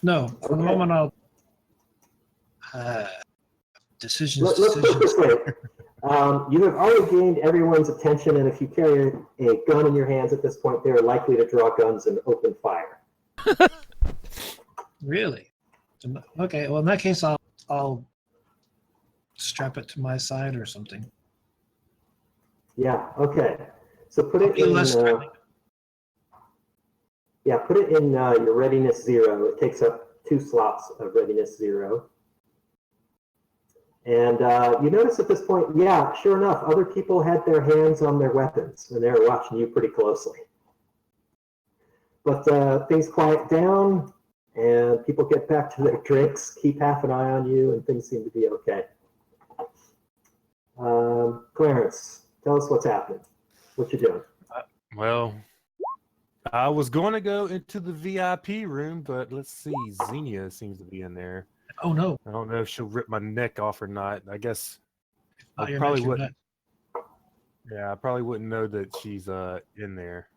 No, for the moment I'll... decisions. Let's put it this way. You have already gained everyone's attention, and if you carry a gun in your hands at this point, they're likely to draw guns and open fire. Really? Okay, well in that case I'll strap it to my side or something. Yeah, okay. So put it Be in... less threatening. Yeah, put it in your readiness 0. It takes up 2 slots of readiness 0. And you notice at this point, yeah, sure enough, other people had their hands on their weapons, and they were watching you pretty closely. But things quiet down, and people get back to their drinks, keep half an eye on you, and things seem to be okay. Clarence, tell us what's happening. What you doing? Well, I was going to go into the VIP room, but let's see. Xenia seems to be in there. Oh no. I don't know if she'll rip my neck off or not. I guess I Your probably neck, wouldn't. Yeah, I probably wouldn't know that she's in there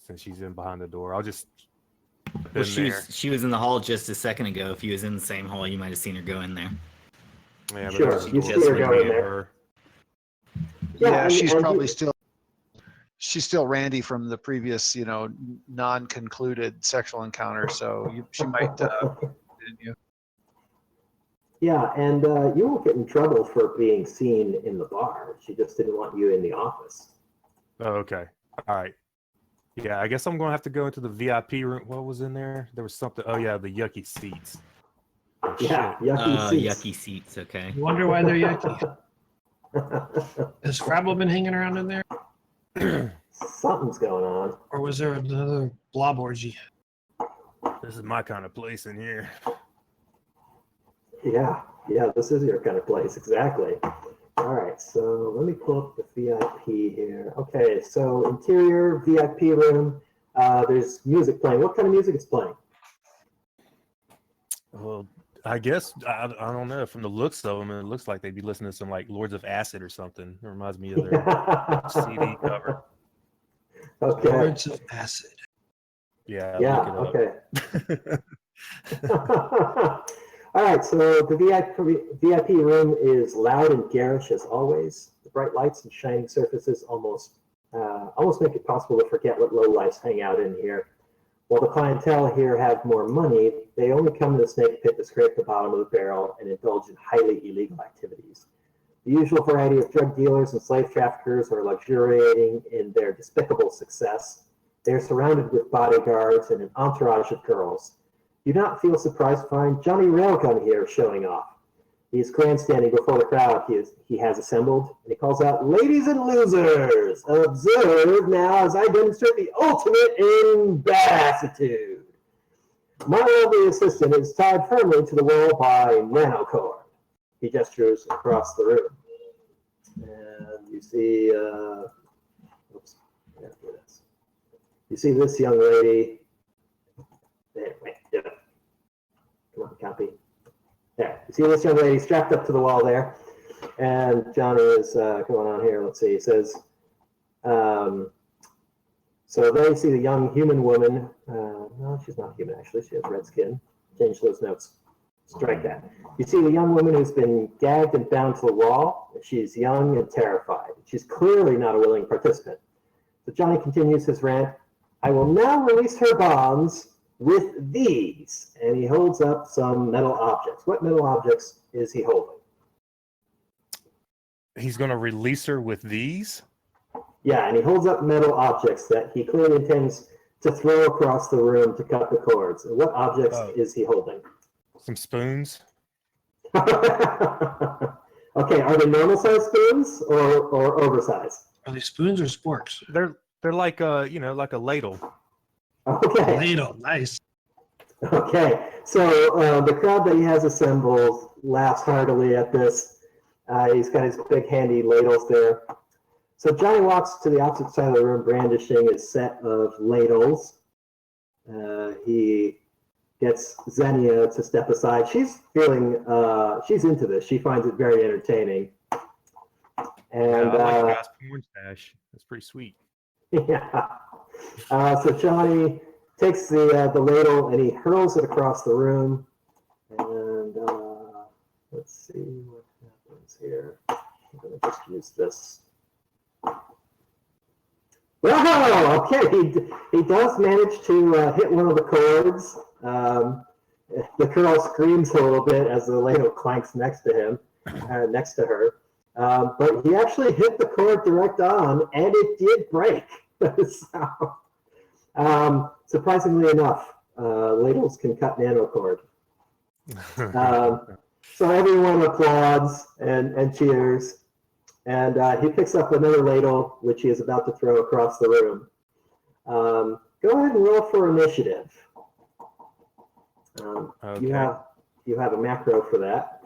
since she's in behind the door. I'll just Well, she was in the hall just a second ago. If you was in the same hall, you might have seen her go in there. Yeah, but Sure, you see her go in there. Yeah, she's probably still. She's still Randy from the previous, non-concluded sexual encounter. So she might. Yeah, and you won't get in trouble for being seen in the bar. She just didn't want you in the office. Oh, okay. All right. Yeah, I guess I'm going to have to go into the VIP room. What was in there? There was something. Oh, yeah, the yucky seats. Oh, yeah, yucky seats. Yucky seats, okay. You wonder why they're yucky. Has Scrabble been hanging around in there? Something's going on. Or was there another blob orgy? This is my kind of place in here. Yeah, this is your kind of place, exactly. All right, so let me pull up the VIP here. Okay, so interior VIP room, there's music playing. What kind of music is playing? Well, I guess, I don't know. From the looks of them, it looks like they'd be listening to some like Lords of Acid or something. It reminds me of their CD cover. Okay. Lords of Acid. Yeah, okay. All right, so the VIP room is loud and garish as always. The bright lights and shining surfaces almost make it possible to forget what lowlifes hang out in here. While the clientele here have more money, they only come to the snake pit to scrape the bottom of the barrel and indulge in highly illegal activities. The usual variety of drug dealers and slave traffickers are luxuriating in their despicable success. They're surrounded with bodyguards and an entourage of girls. Do not feel surprised to find Johnny Railgun here showing off. He's grandstanding before the crowd he has assembled, and he calls out, "Ladies and losers, observe now as I demonstrate the ultimate in badassitude. My lovely assistant is tied firmly to the wall by nanocord." He gestures across the room. And you see, you see this young lady. Wait, do it. Come on, copy. There. You see this young lady strapped up to the wall there. And Johnny is going on here. Let's see. He says, so there you see the young human woman. No, she's not human, actually. She has red skin. Change those notes. Strike that. You see the young woman who's been gagged and bound to the wall. She's young and terrified. She's clearly not a willing participant. So Johnny continues his rant. "I will now release her bonds with these," and he holds up some metal objects. What metal objects is he holding? He's going to release her with these? Yeah, and he holds up metal objects that he clearly intends to throw across the room to cut the cords. And what objects is he holding? Some spoons? Okay, are they normal size spoons or oversized? Are they spoons or sporks? They're like like a ladle. Okay. Ladle, nice. Okay, so the crowd that he has assembled laughs heartily at this. He's got his big handy ladles there. So Johnny walks to the opposite side of the room brandishing his set of ladles. He gets Xenia to step aside. She's she's into this. She finds it very entertaining. And I like porn stash. That's pretty sweet. Yeah. So Johnny takes the ladle and he hurls it across the room. And let's see what happens here. I'm going to just use this. Wow! Okay, he does manage to hit one of the chords. The girl screams a little bit as the ladle clanks next to him, next to her. But he actually hit the chord direct on, and it did break. So, surprisingly enough, ladles can cut nanocord. So everyone applauds and cheers. And he picks up another ladle, which he is about to throw across the room. Go ahead and roll for initiative. Okay. You have a macro for that.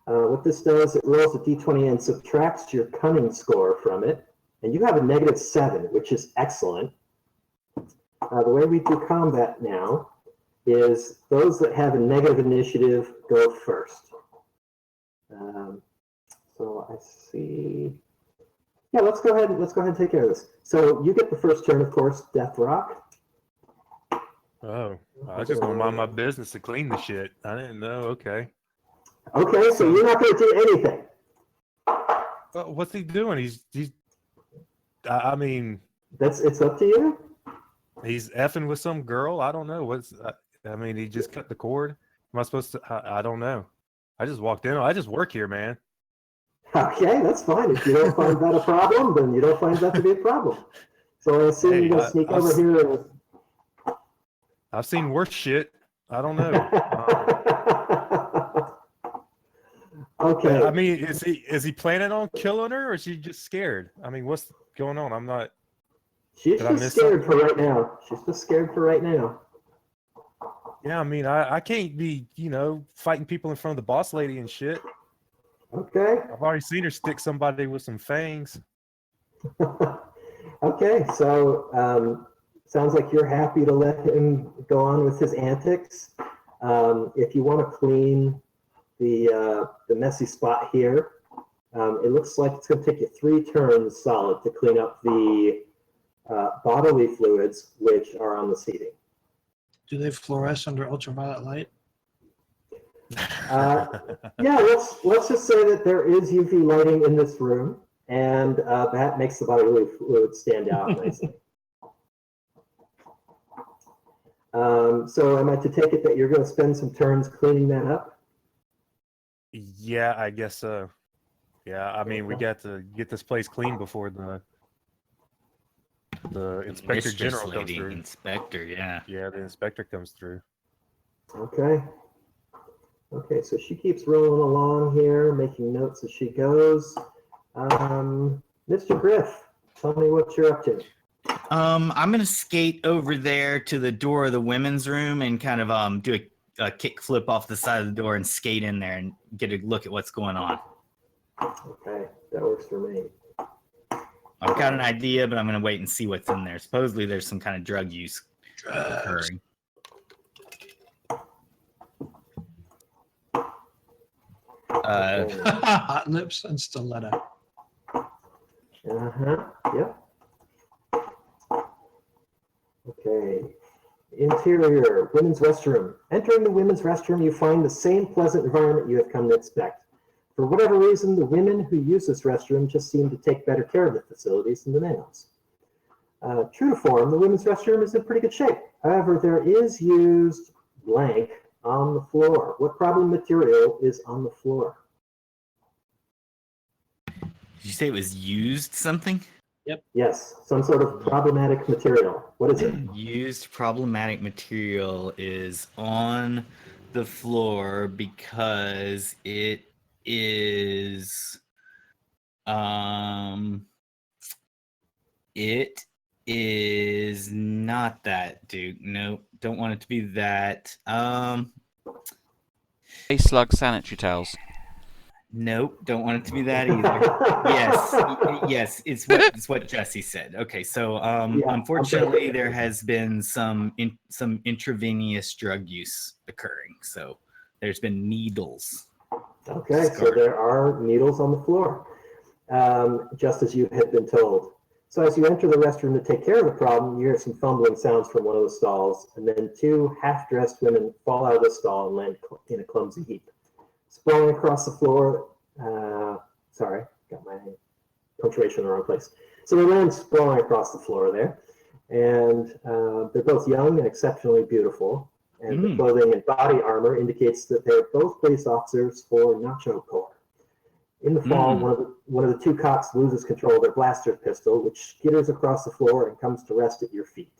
What this does, it rolls a d20 and subtracts your cunning score from it. And you have a -7, which is excellent. The way we do combat now is those that have a negative initiative go first. So I see. Yeah, let's go ahead and take care of this. So you get the first turn, of course, Death Rock. Oh, I was just gonna mind my business to clean the shit. I didn't know. Okay. Okay, so you're not going to do anything. What's he doing? He's. I mean. It's up to you. He's effing with some girl. I don't know. I mean, he just cut the cord. Am I supposed to? I don't know. I just walked in. I just work here, man. Okay, that's fine. If you don't find that a problem, then you don't find that to be a problem. So I assume you're going to sneak over here and. I've seen worse shit. I don't know. Okay. I mean, is he planning on killing her, or is she just scared? I mean, what's going on? I'm not. She's just scared for right now. She's just scared for right now. Yeah, I mean, I can't be, fighting people in front of the boss lady and shit. Okay. I've already seen her stick somebody with some fangs. Okay, so sounds like you're happy to let him go on with his antics. If you want to clean the messy spot here, it looks like it's going to take you 3 turns solid to clean up the bodily fluids which are on the seating. Do they fluoresce under ultraviolet light? Yeah, let's just say that there is UV lighting in this room, and that makes the bodily fluid stand out nicely. So am I to take it that you're going to spend some turns cleaning that up? Yeah, I guess so. Yeah, I mean, we got to get this place clean before the inspector Mistress general comes lady, through. Inspector, yeah. Yeah, the inspector comes through. Okay. Okay, so she keeps rolling along here, making notes as she goes. Mr. Griff, tell me what you're up to. I'm gonna skate over there to the door of the women's room and kind of do a kick flip off the side of the door and skate in there and get a look at what's going on. Okay, that works for me. I've got an idea, but I'm gonna wait and see what's in there. Supposedly there's some kind of drug use occurring. Hot lips and stiletto. Yep. Okay. Interior, women's restroom. Entering the women's restroom, you find the same pleasant environment you have come to expect. For whatever reason, the women who use this restroom just seem to take better care of the facilities than the males. True to form, the women's restroom is in pretty good shape. However, there is used blank on the floor. What problem material is on the floor? Did you say it was used something? Yes, some sort of problematic material. What is it? Used problematic material is on the floor because it is not that, Duke. Nope, don't want it to be that. Slug sanitary towels. Nope, don't want it to be that either. Yes, it's what Jesse said. Okay, so unfortunately there has been some intravenous drug use occurring. So there's been needles. Okay, so there are needles on the floor, just as you had been told. So as you enter the restroom to take care of the problem, you hear some fumbling sounds from one of the stalls, and then two half-dressed women fall out of the stall and land in a clumsy heap. Sprawling across the floor, sorry, got my punctuation in the wrong place. So they land sprawling across the floor there, and they're both young and exceptionally beautiful, and the clothing and body armor indicates that they're both police officers for Nacho Corps. In the fall, one of the two cops loses control of their blaster pistol, which skitters across the floor and comes to rest at your feet.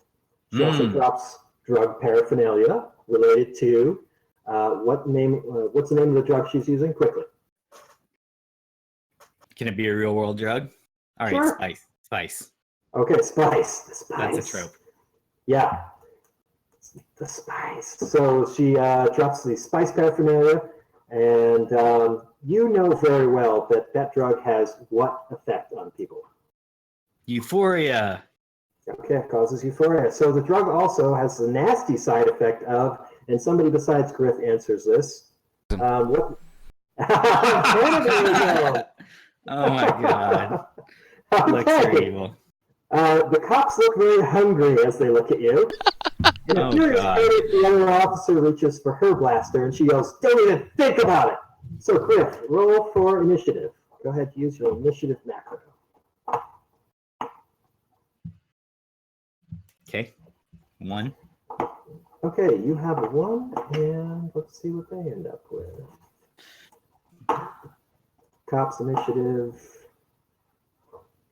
She also drops drug paraphernalia related to what's the name of the drug she's using? Quickly. Can it be a real world drug? All right, Sure. Spice. Okay, spice. The spice. That's a trope. Yeah. The spice. So she drops the spice paraphernalia, and you know very well that that drug has what effect on people? Euphoria. Okay, it causes euphoria. So the drug also has the nasty side effect of, and somebody besides Griff answers this. What? There we go. Oh my god. Looks Okay. are evil. The cops look very hungry as they look at you. In a Oh, furious God. panic, the other officer reaches for her blaster and she yells, "Don't even think about it!" So, Griff, roll for initiative. Go ahead, use your initiative macro. Okay. 1. Okay, you have a 1, and let's see what they end up with. Cops initiative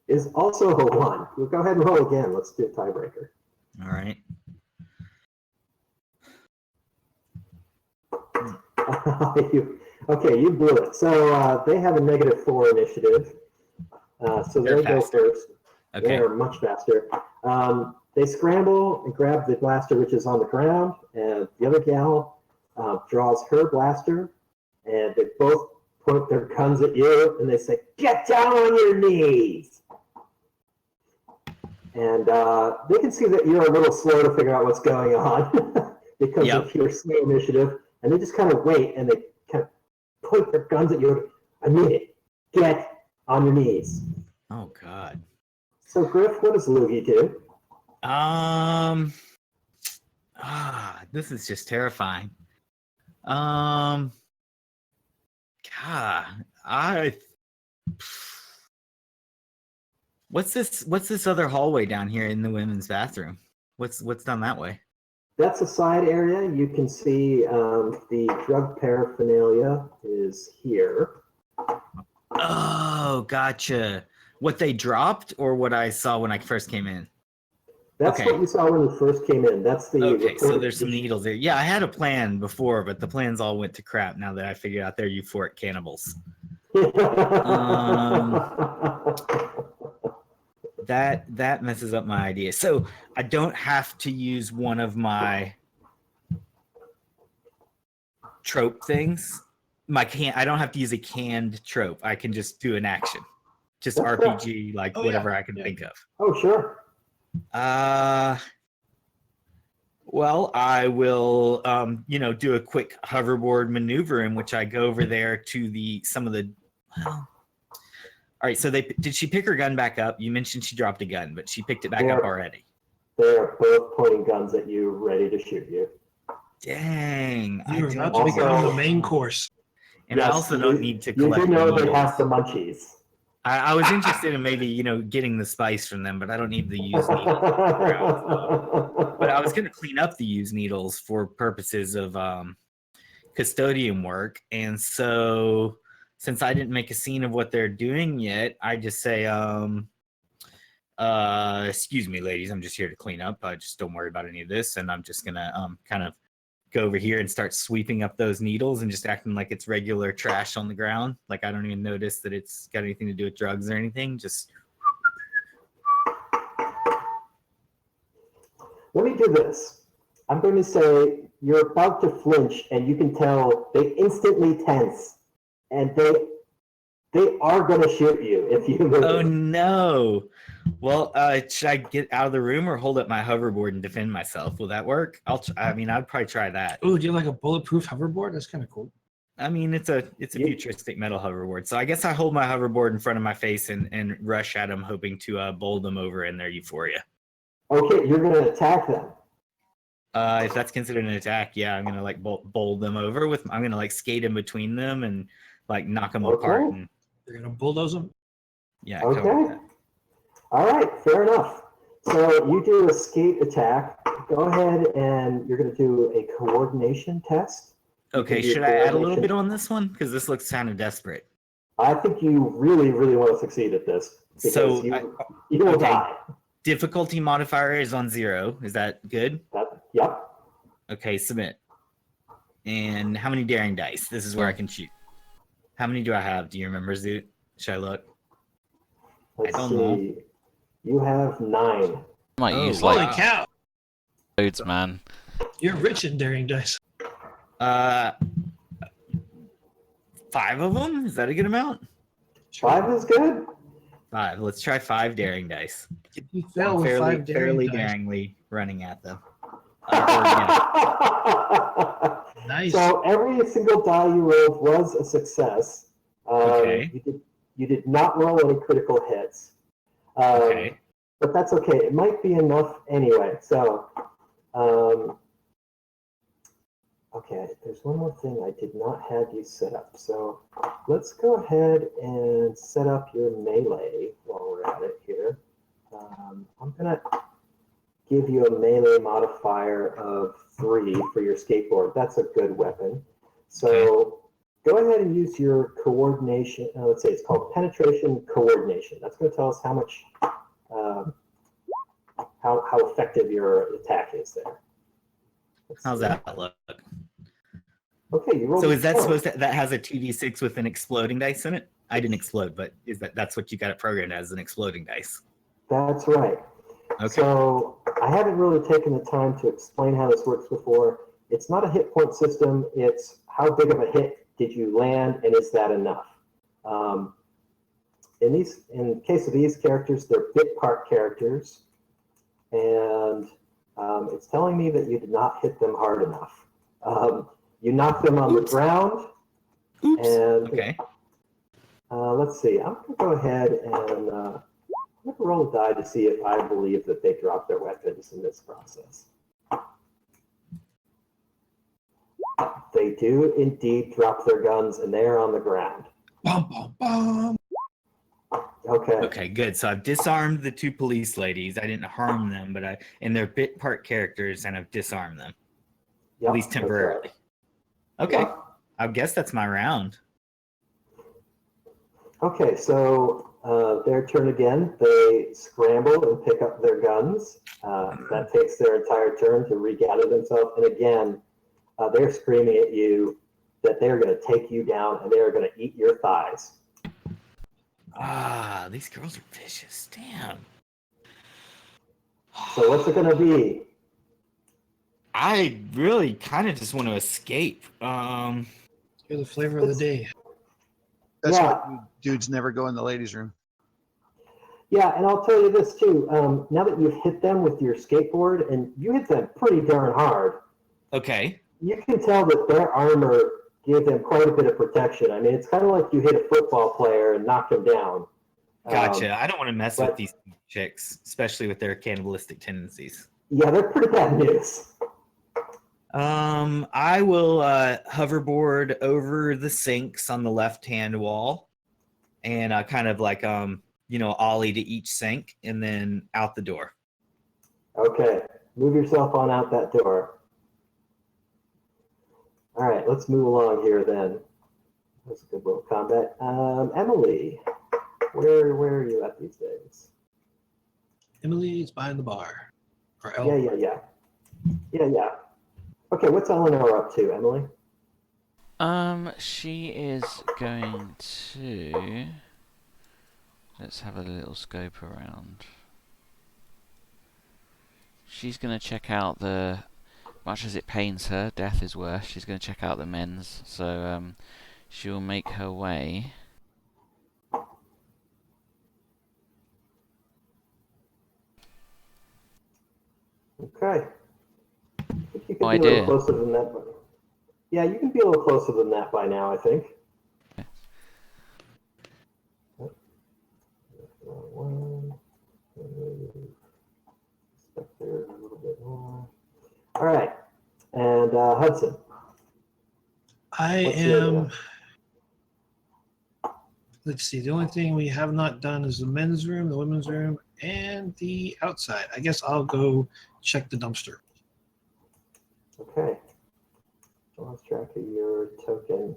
is also a 1. We'll go ahead and roll again. Let's do a tiebreaker. All right. Okay, you blew it. So they have a -4 initiative. So They're they go faster. first. Okay. They're much faster. They scramble and grab the blaster, which is on the ground, and the other gal draws her blaster, and they both point their guns at you, and they say, "Get down on your knees!" And they can see that you're a little slow to figure out what's going on because of your slow initiative, and they just kind of wait, and they kind of point their guns at you. "I mean it. Get on your knees." Oh god. So, Griff, what does Loogie do? This is just terrifying. God, what's this other hallway down here in the women's bathroom? What's down that way? That's a side area. You can see the drug paraphernalia is here. Oh, gotcha. What they dropped or what I saw when I first came in? That's Okay. what you saw when you first came in. That's the Okay, so reported there's some needles there. Yeah, I had a plan before, but the plans all went to crap now that I figured out they're euphoric cannibals. That messes up my idea. So I don't have to use one of my trope things. I don't have to use a canned trope. I can just do an action. Just That's RPG, like Oh, whatever yeah. I can think of. Oh, sure. Well, I will, do a quick hoverboard maneuver in which I go over there to all right. So did she pick her gun back up? You mentioned she dropped a gun, but she picked it back up already. They're both pointing guns at you, ready to shoot you. Dang. You're about don't to become know. the main course. And I Yes, also don't need to You collect do know the they have needles. the munchies. I was interested in maybe, getting the spice from them, but I don't need the used needles. But I was going to clean up the used needles for purposes of custodian work. And so since I didn't make a scene of what they're doing yet, I just say, excuse me, ladies, I'm just here to clean up. Just don't worry about any of this. And I'm just going to kind of go over here and start sweeping up those needles and just acting like it's regular trash on the ground. Like I don't even notice that it's got anything to do with drugs or anything. Just Let me do this. I'm going to say you're about to flinch, and you can tell they instantly tense, and they are going to shoot you if you move. oh no. Well, should I get out of the room or hold up my hoverboard and defend myself? Will that work? I'd probably try that. Ooh, do you have like a bulletproof hoverboard? That's kind of cool. I mean, it's a futuristic metal hoverboard. So I guess I hold my hoverboard in front of my face and rush at them, hoping to bowl them over in their euphoria. Okay, you're going to attack them. If that's considered an attack, yeah, I'm gonna like bowl them over with. I'm gonna like skate in between them and like knock them apart. And You're gonna bulldoze them. yeah. Okay. All right, fair enough. So you do a skate attack. Go ahead and you're going to do a coordination test. Okay, should I add a little bit on this one? Because this looks kind of desperate. I think you really, really want to succeed at this. So you will die. Difficulty modifier is on 0. Is that good? Yep. Okay, submit. And how many daring dice? This is where I can shoot. How many do I have? Do you remember, Zoot? Should I look? Let's I don't see. know. You have 9. Might use Holy like cow! loads, man. You're rich in daring dice. 5 of them? Is that a good amount? 5 is good. 5. Let's try 5 daring dice. If you fail with 5 daring fairly dice, daringly running at them. nice. So every single die you rolled was a success. Okay. You did not roll any critical hits. Okay. But that's okay. It might be enough anyway. So, okay, there's one more thing I did not have you set up. So let's go ahead and set up your melee while we're at it here. I'm going to give you a melee modifier of 3 for your skateboard. That's a good weapon. So go ahead and use your coordination. Let's say it's called penetration coordination. That's going to tell us how much, how effective your attack is there. How's that look? Okay, you rolled. So is that 4. supposed to, that has a 2d6 with an exploding dice in it? I didn't explode, but that's what you got it programmed as, an exploding dice? That's right. Okay. So I haven't really taken the time to explain how this works before. It's not a hit point system. It's how big of a hit did you land, and is that enough? In case of these characters, they're bit part characters, and it's telling me that you did not hit them hard enough. You knocked them on the ground. Oops. And Okay. let's see. I'm going to go ahead and I'm going to roll a die to see if I believe that they dropped their weapons in this process. They do indeed drop their guns, and they are on the ground. Bum, bum, bum. Okay. Okay, good. So I've disarmed the 2 police ladies. I didn't harm them, but and they're bit part characters, and I've disarmed them. Yep, At least that's temporarily. right. Okay. Yep. I guess that's my round. Okay, so their turn again. They scramble and pick up their guns. That takes their entire turn to regather themselves. And again, they're screaming at you that they're going to take you down and they're going to eat your thighs. Ah, these girls are vicious. Damn. So what's it going to be? I really kind of just want to escape. You're the flavor of the day. That's Yeah. why dudes never go in the ladies' room. Yeah, and I'll tell you this too. Now that you've hit them with your skateboard, and you hit them pretty darn hard, Okay. you can tell that their armor gave them quite a bit of protection. I mean, it's kind of like you hit a football player and knocked them down. Gotcha. I don't want to mess with but- these chicks, especially with their cannibalistic tendencies. Yeah, they're pretty bad news. I will hoverboard over the sinks on the left-hand wall and kind of like ollie to each sink and then out the door. Okay, move yourself on out that door. All right, let's move along here then. That's a good little combat. Emily, where are you at these days? Emily's behind the bar. Or Yeah. Okay, what's Eleanor up to, Emily? She is going to. Let's have a little scope around. She's going to check out the. Much as it pains her, death is worse. She's going to check out the men's. So she will make her way. Okay. I think you could No be a little idea. closer than that. But... Yeah, you can be a little closer than that by now, I think. One, step there a little bit more. All right, and Hudson. I What's your- am. Let's see. The only thing we have not done is the men's room, the women's room, and the outside. I guess I'll go check the dumpster. Okay. I lost track of your token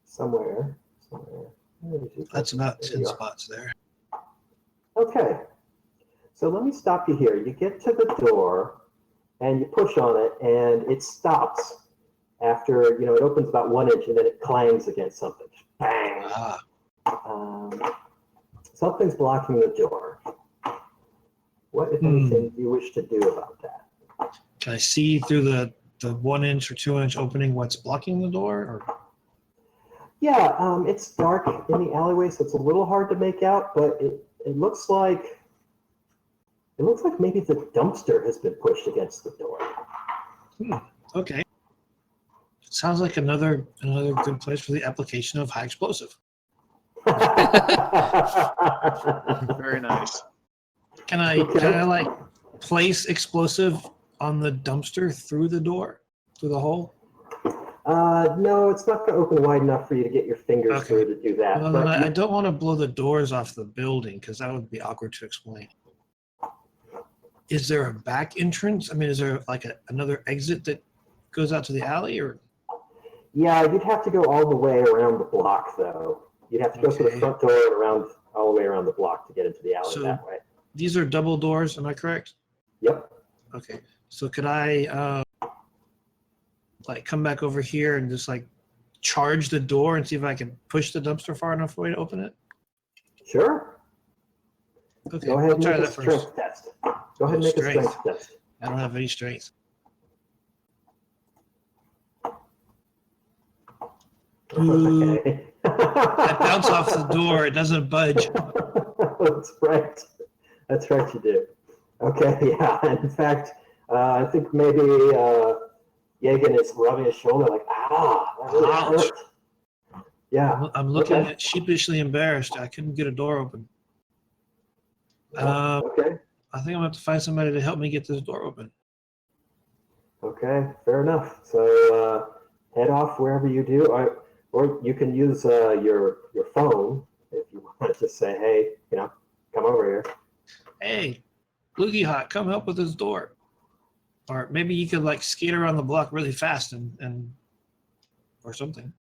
somewhere. Where did you go? That's about There 10 you are. spots there. Okay. So let me stop you here. You get to the door and you push on it and it stops after, it opens about 1 inch and then it clangs against something. Bang. Ah, Something's blocking the door. What, if anything, do you wish to do about that? can I see through the 1 inch or 2 inch opening what's blocking the door? Or? Yeah, it's dark in the alleyway, so it's a little hard to make out, but it looks like maybe the dumpster has been pushed against the door. Okay. Sounds like another good place for the application of high explosive. Very nice. Can I like place explosive on the dumpster through the door, through the hole? No, it's not going to open wide enough for you to get your fingers Okay. through to do that. Well, but then I don't want to blow the doors off the building because that would be awkward to explain. Is there a back entrance? I mean, is there like another exit that goes out to the alley, or? yeah, you'd have to go all the way around the block, though. You'd have to go through the Okay. front door and around all the way around the block to get into the alley So- that way. These are double doors, am I correct? Yep. Okay. So could I like come back over here and just like charge the door and see if I can push the dumpster far enough away to open it? Sure. Okay, Go ahead I'll and try make a that first. strength test. Go ahead and make a Strength. strength test. I don't have any strength. Ooh. Okay. I bounce off the door, it doesn't budge. That's right. That's right, you do. Okay, yeah. In fact, I think maybe Yegan is rubbing his shoulder like, that really Ouch. hurt. Yeah. I'm looking Okay. at sheepishly embarrassed. I couldn't get a door open. Okay. I think I'm gonna have to find somebody to help me get this door open. Okay, fair enough. So head off wherever you do, or you can use your phone if you want to say, hey, come over here. Hey, Loogie Hot, come help with this door. Or maybe you could like skate around the block really fast and or something.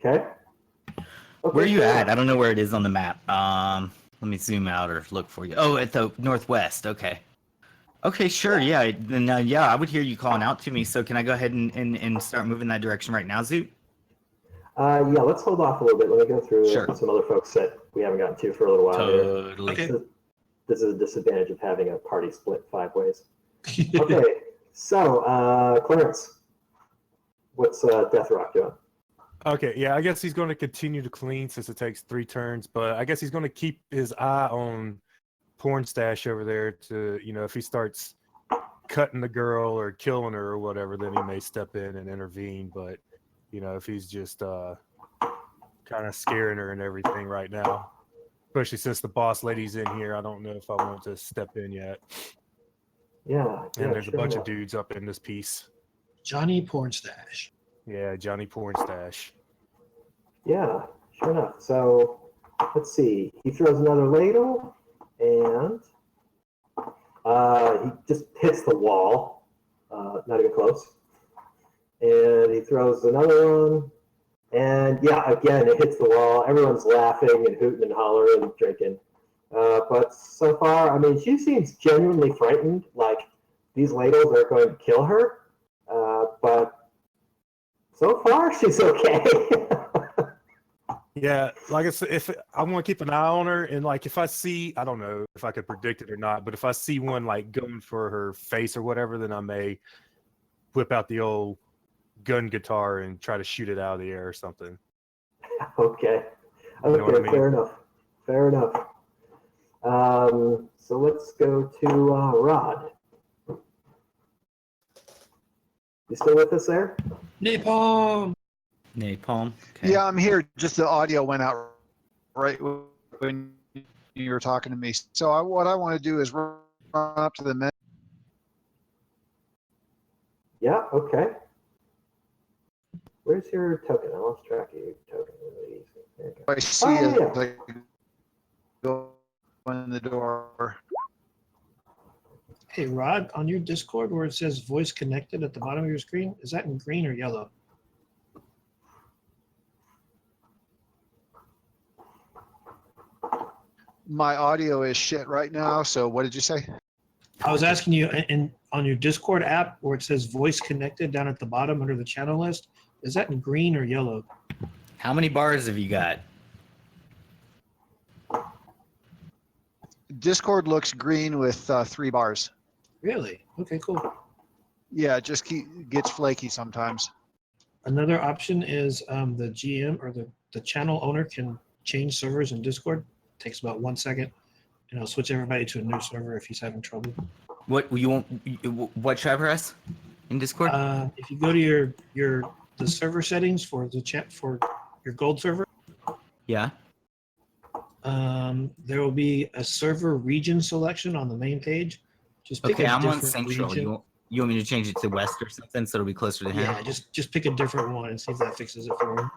Okay. Where are you sure. at? I don't know where it is on the map. Let me zoom out or look for you. Oh, at the northwest. Okay. Okay, sure. Yeah. Then yeah, I would hear you calling out to me. So can I go ahead and start moving that direction right now, Zoot? Yeah, let's hold off a little bit. Let me go through Sure. some other folks that we haven't gotten to for a little while here. Totally. Okay. This is a disadvantage of having a party split 5 ways. Okay, so Clarence, what's Death Rock doing? Okay, yeah, I guess he's going to continue to clean since it takes 3 turns, but I guess he's going to keep his eye on Porn Stash over there to, if he starts cutting the girl or killing her or whatever, then he may step in and intervene. But, if he's just kind of scaring her and everything right now, especially since the boss lady's in here, I don't know if I want to step in yet. Yeah. And there's sure a bunch enough. of dudes up in this piece. Johnny Porn Stash. Yeah, Johnny Porn Stash. Yeah, sure enough. So let's see. He throws another ladle, and he just hits the wall. Not even close. And he throws another one, and yeah, again it hits the wall. Everyone's laughing and hooting and hollering and drinking. But so far, I mean, she seems genuinely frightened. Like these ladles are going to kill her. But so far, she's okay. Yeah, like I said, if I want to keep an eye on her, and like if I see, I don't know if I could predict it or not, but if I see one like going for her face or whatever, then I may whip out the old gun guitar and try to shoot it out of the air or something. Okay. You know what I mean? Fair enough. Fair enough. So let's go to Rod. You still with us there? Napalm. Napalm. Okay. Yeah, I'm here. Just the audio went out right when you were talking to me. So what I want to do is run up to the men. Yeah, okay. Where's your token? I lost track of your token. There you go. I see Oh, it. yeah. Like, go in the door. Hey, Rod, on your Discord where it says voice connected at the bottom of your screen, is that in green or yellow? My audio is shit right now. So what did you say? I was asking you on your Discord app where it says voice connected down at the bottom under the channel list, is that in green or yellow? How many bars have you got? Discord looks green with 3 bars. Really? Okay, cool. Yeah, it just gets flaky sometimes. Another option is the GM or the channel owner can change servers in Discord. Takes about 1 second, and I'll switch everybody to a new server if he's having trouble. What you want? What should I press in Discord? If you go to the server settings for the chat for your gold server, Yeah. there will be a server region selection on the main page. Just pick Okay, a I'm on different Central. region. You want me to change it to West or something so it'll be closer to him? Yeah, just pick a different one and see if that fixes it for him.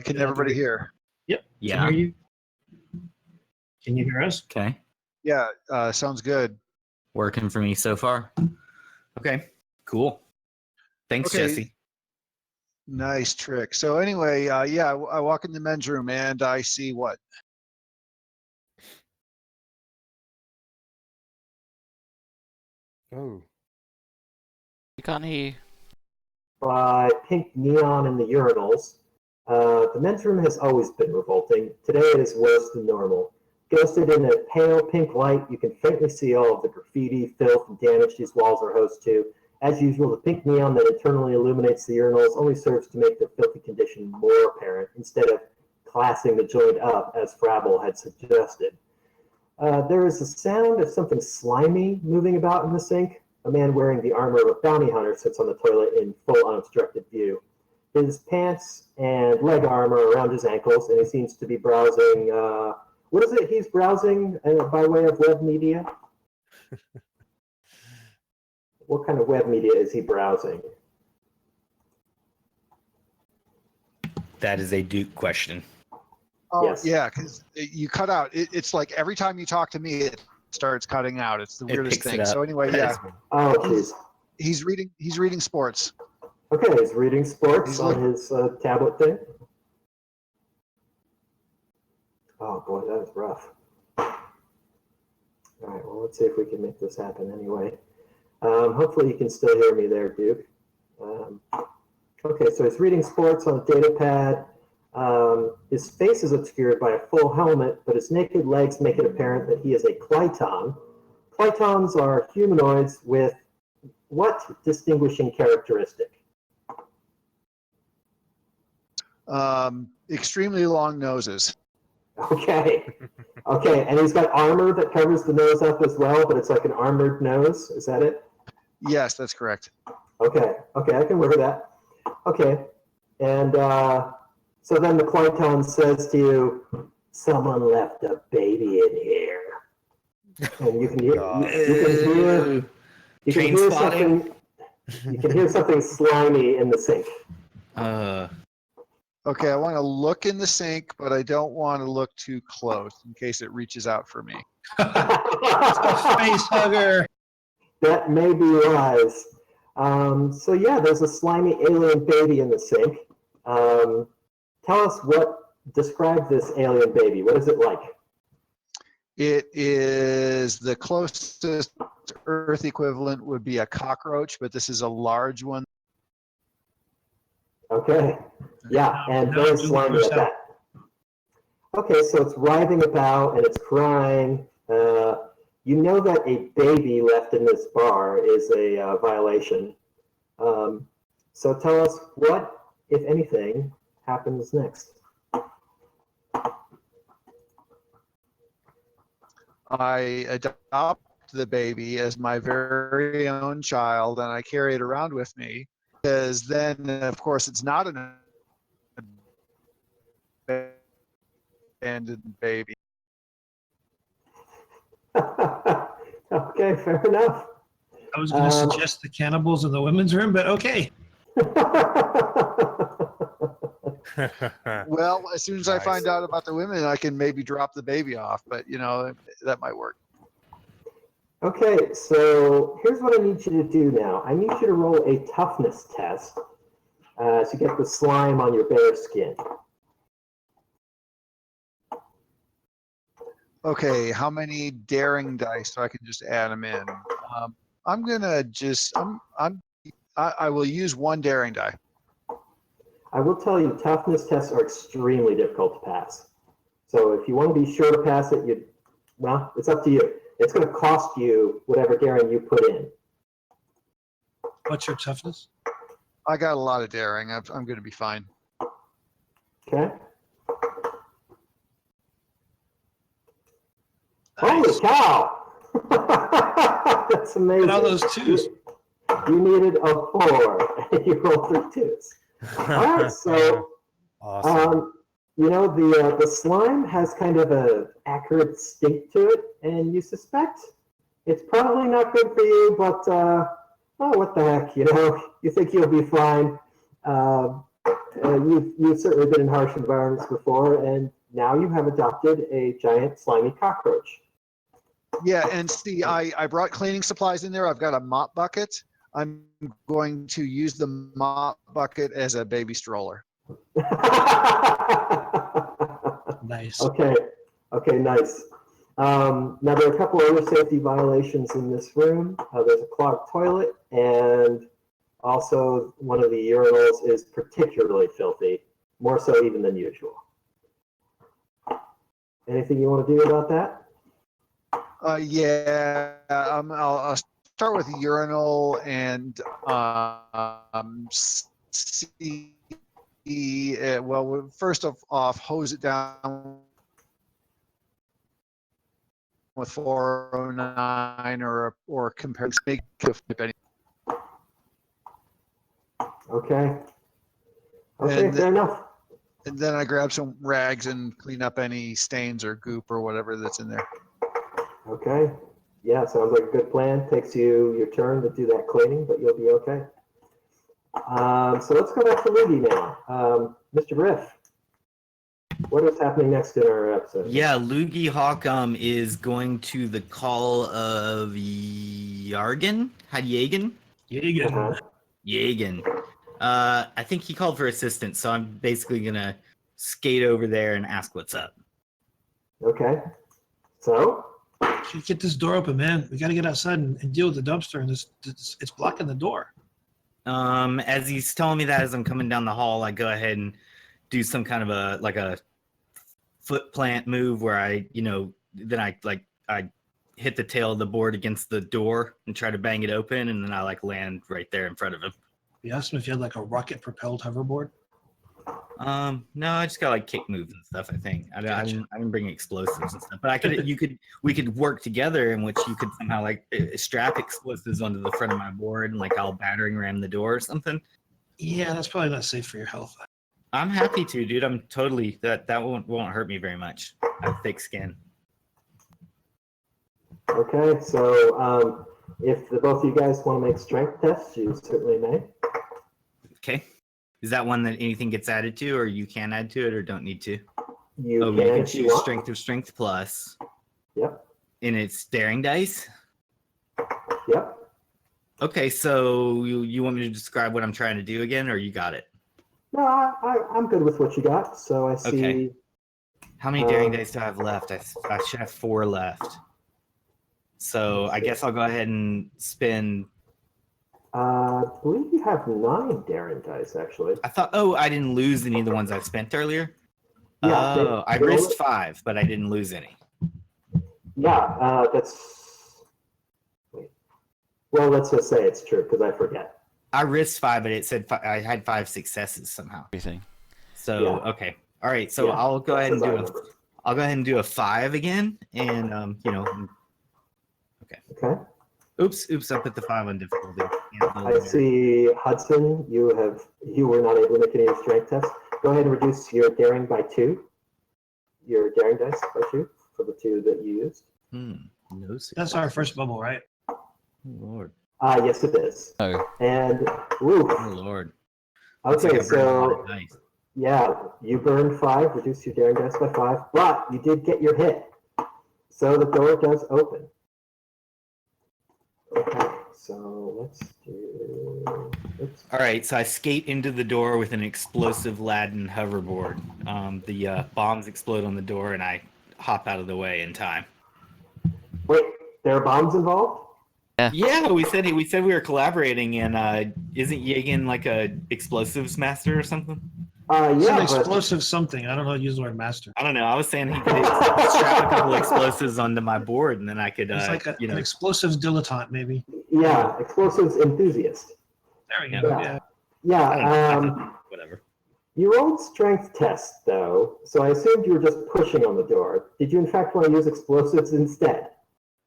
Can everybody hear? Yep. Yeah. Can hear you. Can you hear us? Okay. Yeah, sounds good. Working for me so far. Okay. Cool. Thanks, Okay. Jesse. Nice trick. So anyway, yeah, I walk in the men's room and I see what? Oh. You can't hear you. By pink neon in the urinals. The men's room has always been revolting. Today it is worse than normal. Ghosted in a pale pink light, you can faintly see all of the graffiti, filth, and damage these walls are host to. As usual, the pink neon that internally illuminates the urinals only serves to make their filthy condition more apparent, instead of classing the joint up, as Frabble had suggested. There is a sound of something slimy moving about in the sink. A man wearing the armor of a bounty hunter sits on the toilet in full unobstructed view. His pants and leg armor are around his ankles, and he seems to be browsing. What is it he's browsing by way of web media? What kind of web media is he browsing? That is a Duke question. Oh, Yes. yeah, because you cut out. It's like every time you talk to me, it starts cutting out. It's the It weirdest picks it thing. up. So anyway, That yeah, is weird. Oh, jeez. he's reading sports. Okay, he's reading sports He's on his tablet thing. Oh boy, that is rough. All right, well, let's see if we can make this happen anyway. Hopefully you can still hear me there, Duke. Okay, so he's reading sports on a data pad. His face is obscured by a full helmet, but his naked legs make it apparent that he is a Clyton. Clytons are humanoids with what distinguishing characteristic? Extremely long noses. Okay. Okay, and he's got armor that covers the nose up as well, but it's like an armored nose. Is that it? Yes, that's correct. Okay. Okay, I can work with that. Okay. And so then the Clyton says to you, someone left a baby in here. And you can hear, you can hear something. You can hear something slimy in the sink. Okay, I want to look in the sink, but I don't want to look too close in case it reaches out for me. Face hugger. That may be wise. So yeah, there's a slimy alien baby in the sink. Tell us describe this alien baby. What is it like? It is the closest Earth equivalent would be a cockroach, but this is a large one. Okay. Yeah, and very slimy at that. Okay, so it's writhing about and it's crying. You know that a baby left in this bar is a violation. So tell us what, if anything, happens next. I adopt the baby as my very own child and I carry it around with me, because then, of course, it's not an abandoned baby. Okay, fair enough. I was going to suggest the cannibals in the women's room, but okay. Well, as soon as I Nice. find out about the women, I can maybe drop the baby off, but that might work. Okay, so here's what I need you to do now. I need you to roll a toughness test to get the slime on your bare skin. Okay, how many daring dice so I can just add them in? I'm gonna just I will use one daring die. I will tell you, toughness tests are extremely difficult to pass. So if you want to be sure to pass it, well, it's up to you. It's going to cost you whatever daring you put in. What's your toughness? I got a lot of daring. I'm gonna be fine. Okay. Nice. Holy cow! That's amazing. Look at all those twos. You needed a 4, and you rolled 3 2s. All right, so Awesome. the slime has kind of a acrid stink to it, and you suspect it's probably not good for you, but oh, what the heck, you think you'll be fine. You've certainly been in harsh environments before, and now you have adopted a giant slimy cockroach. Yeah, and see, I brought cleaning supplies in there. I've got a mop bucket. I'm going to use the mop bucket as a baby stroller. Nice. Okay, nice. Now, there are a couple other safety violations in this room. There's a clogged toilet, and also one of the urinals is particularly filthy, more so even than usual. Anything you want to do about that? Yeah, I'll start with the urinal and see. Well, first off, hose it down with 409 or compare make any. Okay, And fair enough. And then I grab some rags and clean up any stains or goop or whatever that's in there. Okay, yeah, sounds like a good plan. Takes you your turn to do that cleaning, but you'll be okay. So let's go back to Loogie now. Mr. Griff, what is happening next in our episode? Yeah, Loogie Hawk is going to the call of Yargan? Yagan? Yagan. Yagan. I think he called for assistance, so I'm basically gonna skate over there and ask what's up. Okay, so Get this door open, man. We got to get outside and deal with the dumpster, and it's blocking the door. As he's telling me that as I'm coming down the hall, I go ahead and do some kind of a foot plant move where I hit the tail of the board against the door and try to bang it open, and then I land right there in front of him. You asked him if you had like a rocket-propelled hoverboard. No, I just got kick moves and stuff. I think I didn't bring explosives and stuff, but we could work together in which you could somehow strap explosives onto the front of my board and I'll battering ram the door or something. Yeah, that's probably not safe for your health. I'm happy to, dude. I'm totally that won't hurt me very much. I have thick skin. okay, so if the both of you guys want to make strength tests, you certainly may. Okay. Is that one that anything gets added to, or you can add to it, or don't need to? You can you can if you choose want. strength of strength plus. Yep. And it's daring dice. Yep. Okay, so you want me to describe what I'm trying to do again, or you got it? No, I'm good with what you got. So I see. Okay. How many daring dice do I have left? I should have 4 left. So I guess I'll go ahead and spend. I believe you have 9 daring dice, actually. I thought, I didn't lose any of the ones I spent earlier. Yeah, I risked 5, but I didn't lose any. Yeah, that's. Wait. Well, let's just say it's true because I forget. I risked 5, but it said I had 5 successes somehow. Everything. So Yeah. okay, all right. So Yeah, I'll go ahead and that's do as I remember. I'll go ahead and do a 5 again, and Okay. Oops, I put the 5 on difficulty. I see, Hudson, you were not able to make any strength tests. Go ahead and reduce your daring by 2. Your daring dice by 2 for the 2 that you used. No success. That's our first bubble, right? Oh, Lord. Yes, it is. Oh. And oof. Oh, Lord. Looks like Okay, I burned a lot so of dice. yeah, you burned 5, reduce your daring dice by 5, but you did get your hit. So the door does open. Okay, so let's do. Oops. All right, so I skate into the door with an explosive laden hoverboard. The bombs explode on the door, and I hop out of the way in time. Wait, there are bombs involved? Yeah, we said we were collaborating, and isn't Yagan like a explosives master or something? It's an Yeah, explosive something. I don't know how to use the word master. I don't know. I was saying he could strap a couple explosives onto my board, and then I could, It's like an explosives dilettante, maybe. yeah, explosives enthusiast. There we go. Yeah. Yeah. I don't know. Whatever. You rolled strength test, though, so I assumed you were just pushing on the door. Did you, in fact, want to use explosives instead?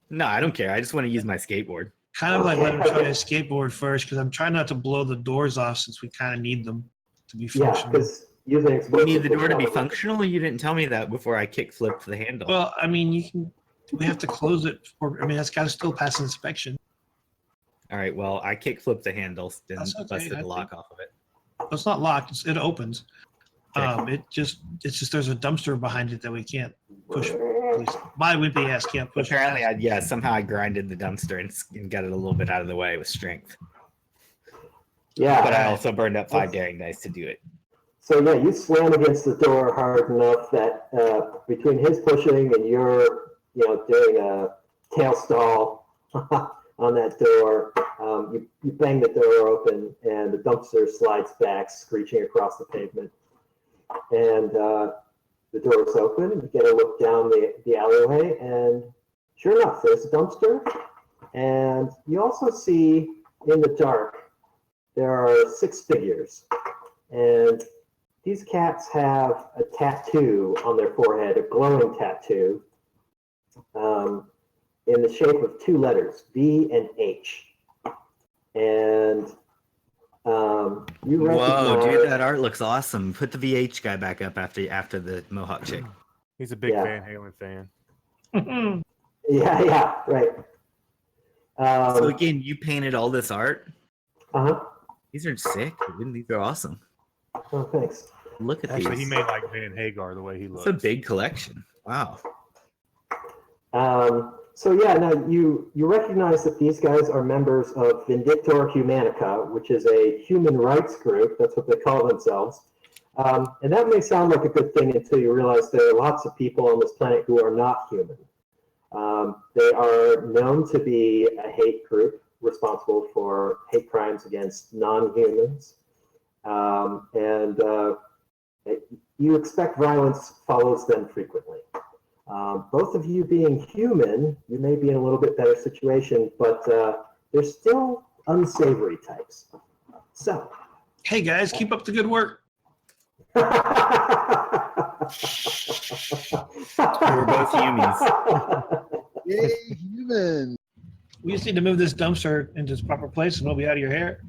No, I don't care. I just want to use my skateboard. Kind of like let him try a skateboard first, because I'm trying not to blow the doors off since we kind of need them to be Yeah, functional. because using We explosives. need the door to be will- functional. You didn't tell me that before I kick flipped the handle. Well, I mean, we have to close it, that's got to still pass inspection. All right. Well, I kick flipped the handle and That's okay, busted I the lock off of it. It's not locked. It opens. Okay. It's just there's a dumpster behind it that we can't push. At least my wimpy ass can't push. Apparently, somehow I grinded the dumpster and got it a little bit out of the way with strength. Yeah. But I also burned up 5 daring dice to do it. So yeah, you slam against the door hard enough that between his pushing and your, doing a tail stall on that door, you bang the door open and the dumpster slides back, screeching across the pavement. And the door is open, and you get a look down the alleyway, and sure enough, there's a dumpster. And you also see in the dark, there are 6 figures. And these cats have a tattoo on their forehead, a glowing tattoo, in the shape of 2 letters, V and H. And you recognize... Whoa, dude, that art looks awesome. Put the VH guy back up after the Mohawk chick. He's a big Yeah. Van Halen fan. Yeah, right. So again, you painted all this art? Uh-huh. These are sick. Dude. These are awesome. Oh, thanks. Look at Actually, these. he made like Van Hagar the way he It's looks. a big collection. Wow. So yeah, now you recognize that these guys are members of Vindictor Humanica, which is a human rights group. That's what they call themselves. And that may sound like a good thing until you realize there are lots of people on this planet who are not human. They are known to be a hate group responsible for hate crimes against non-humans. And you expect violence follows them frequently. Both of you being human, you may be in a little bit better situation, but they're still unsavory types. So. Hey guys, keep up the good work. We're both humans. Yay, human. We just need to move this dumpster into its proper place and we'll be out of your hair.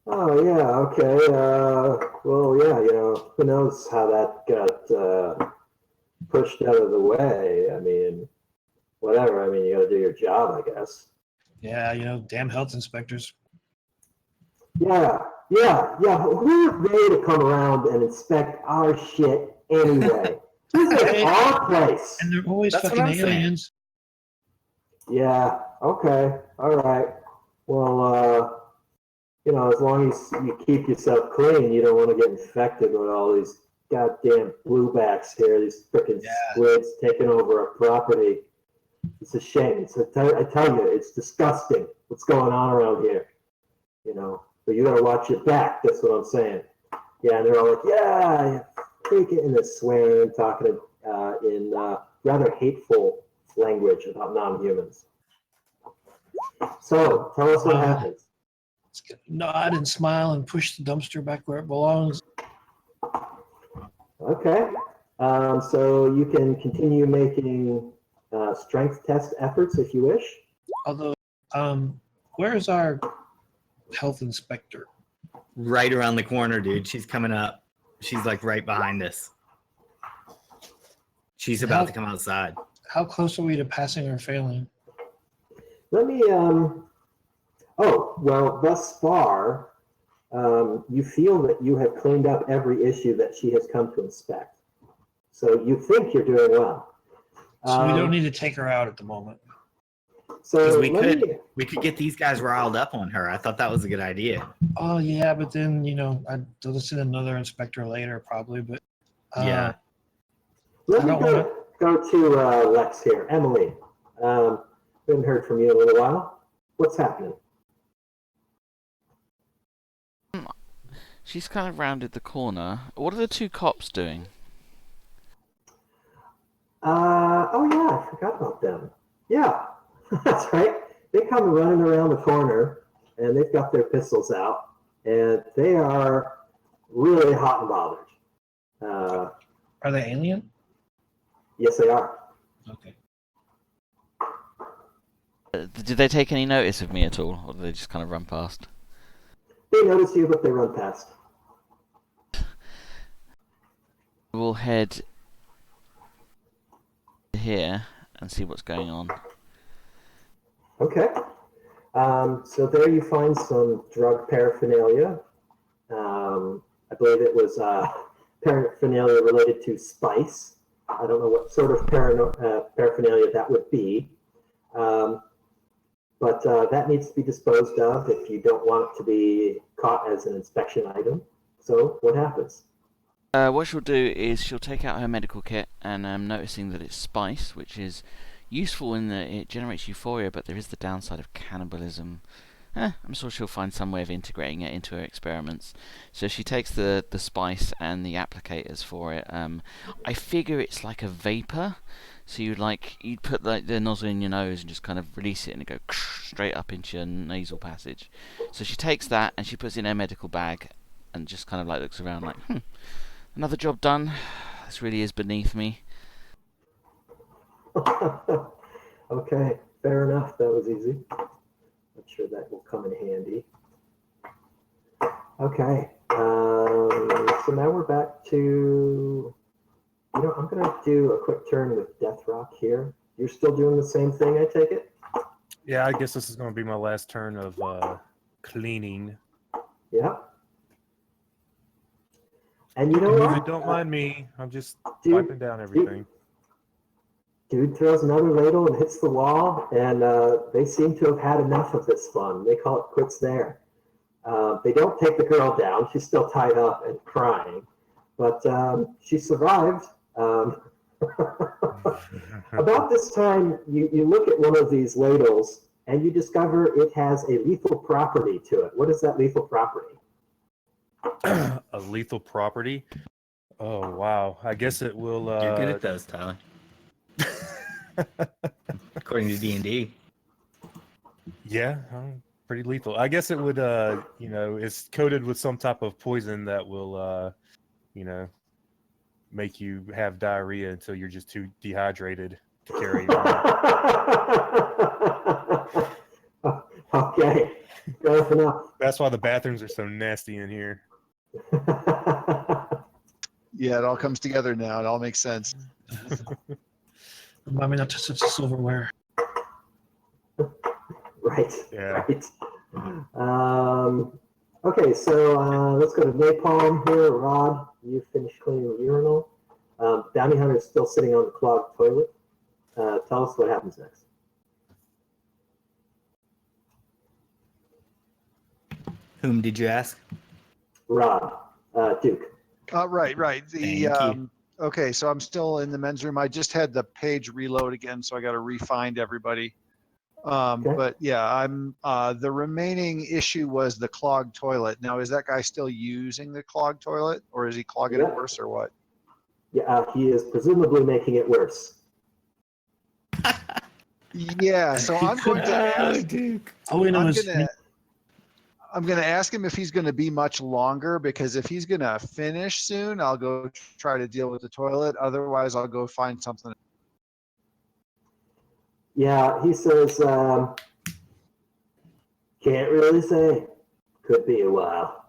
Oh, yeah, okay. Well, yeah, who knows how that got pushed out of the way. I mean, whatever. I mean, you got to do your job, I guess. Yeah, damn health inspectors. Yeah. Who are they to come around and inspect our shit anyway? This is our place. And they're always That's what fucking I'm saying. aliens. Yeah, okay, all right. Well, as long as you keep yourself clean, you don't want to get infected with all these goddamn bluebacks here, these frickin' squids taking over our property. It's a shame. I tell you, it's disgusting what's going on around here. But you gotta watch your back, that's what I'm saying. Yeah, and they're all like, yeah, freaking, and they're swearing and talking in rather hateful language about non-humans. So, tell us what happens. Nod and smile and push the dumpster back where it belongs. Okay. So you can continue making strength test efforts if you wish. Although, where's our health inspector? Right around the corner, dude. She's coming up. She's like right behind us. She's about to come outside. How close are we to passing or failing? Let me, oh, well, thus far, you feel that you have cleaned up every issue that she has come to inspect. So you think you're doing well. So we don't need to take her out at the moment. So we could get these guys riled up on her. I thought that was a good idea. Oh yeah, but then I'd listen to another inspector later probably. But Yeah. Let me go to Lex here. Emily, we haven't heard from you in a little while. What's happening? She's kind of rounded the corner. What are the two cops doing? Oh yeah, I forgot about them. Yeah, that's right. They come running around the corner, and they've got their pistols out, and they are really hot and bothered. Are they alien? Yes, they are. Okay. Did they take any notice of me at all, or did they just kind of run past? They notice you, but they run past. We'll head here and see what's going on. Okay. So there you find some drug paraphernalia. I believe it was paraphernalia related to spice. I don't know what sort of paraphernalia that would be. But that needs to be disposed of if you don't want it to be caught as an inspection item. So what happens? What she'll do is she'll take out her medical kit, and noticing that it's spice, which is useful in that it generates euphoria, but there is the downside of cannibalism. I'm sure she'll find some way of integrating it into her experiments. So she takes the spice and the applicators for it. I figure it's like a vapor. So you'd put the nozzle in your nose and just kind of release it, and it go straight up into your nasal passage. So she takes that and she puts it in her medical bag, and just kind of like looks around like, another job done. This really is beneath me. Okay, fair enough. That was easy. I'm sure that will come in handy. Okay, so now we're back to, I'm going to do a quick turn with Death Rock here. You're still doing the same thing, I take it? Yeah, I guess this is going to be my last turn of cleaning. Yeah. And you know what? Don't mind me. I'm just wiping down everything. Dude throws another ladle and hits the wall, and they seem to have had enough of this fun. They call it quits there. They don't take the girl down. She's still tied up and crying, but she survived. About this time, you look at one of these ladles, and you discover it has a lethal property to it. What is that lethal property? A lethal property? Oh, wow. I guess it will... You're good at those, Tyler. According to D&D. Yeah, pretty lethal. I guess it would, it's coated with some type of poison that will, make you have diarrhea until you're just too dehydrated to carry on. Okay, fair enough. That's why the bathrooms are so nasty in here. Yeah, it all comes together now. It all makes sense. Remind me not to touch the silverware. Right. Yeah. Right. Okay, so let's go to Napalm here. Rod, you finished cleaning the urinal. Bounty Hunter is still sitting on the clogged toilet. Tell us what happens next. Whom did you ask? Rod, Duke. Right. Thank you. Okay, so I'm still in the men's room. I just had the page reload again, so I got to re-find everybody. Okay. But yeah, I'm. The remaining issue was the clogged toilet. Now, is that guy still using the clogged toilet, or is he clogging it worse, or what? Yeah, he is presumably making it worse. Yeah, so I'm going to ask. All we know is I'm going to ask him if he's going to be much longer, because if he's going to finish soon, I'll go try to deal with the toilet. Otherwise, I'll go find something. Yeah, he says, can't really say. Could be a while.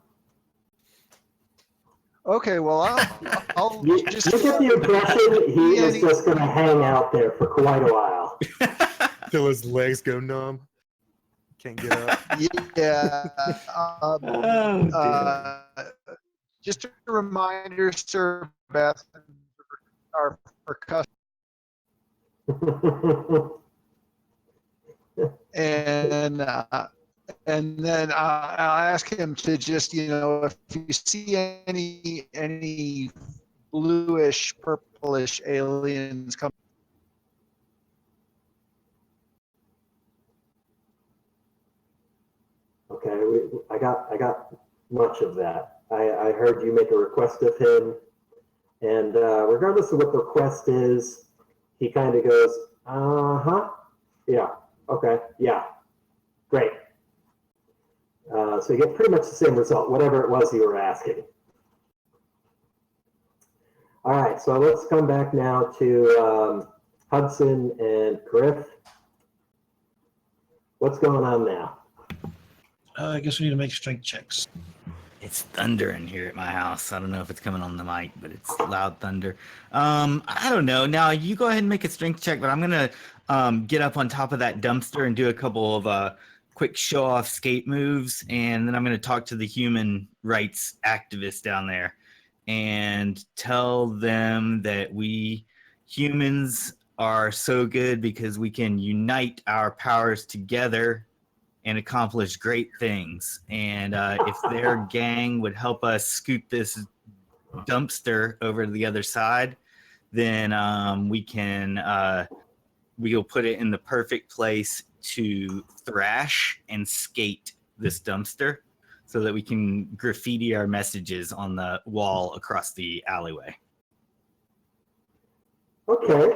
Okay, well, I'll You just get the impression he is just going to hang out there for quite a while. Till his legs go numb. Can't get up. Yeah. Oh, Just a reminder, Sir Beth, our percussion, and then I'll ask him to just, if you see any bluish, purplish aliens come. Okay, I got much of that. I heard you make a request of him, and regardless of what the request is, he kind of goes, yeah, okay, yeah, great. So you get pretty much the same result, whatever it was you were asking. All right, so let's come back now to Hudson and Griff. What's going on now? I guess we need to make strength checks. it's thunder in here at my house. I don't know if it's coming on the mic, but it's loud thunder. I don't know. Now you go ahead and make a strength check, but I'm gonna get up on top of that dumpster and do a couple of quick show-off skate moves, and then I'm gonna talk to the human rights activists down there and tell them that we humans are so good because we can unite our powers together and accomplish great things. And if their gang would help us scoot this dumpster over to the other side, then we'll put it in the perfect place to thrash and skate this dumpster so that we can graffiti our messages on the wall across the alleyway. Okay,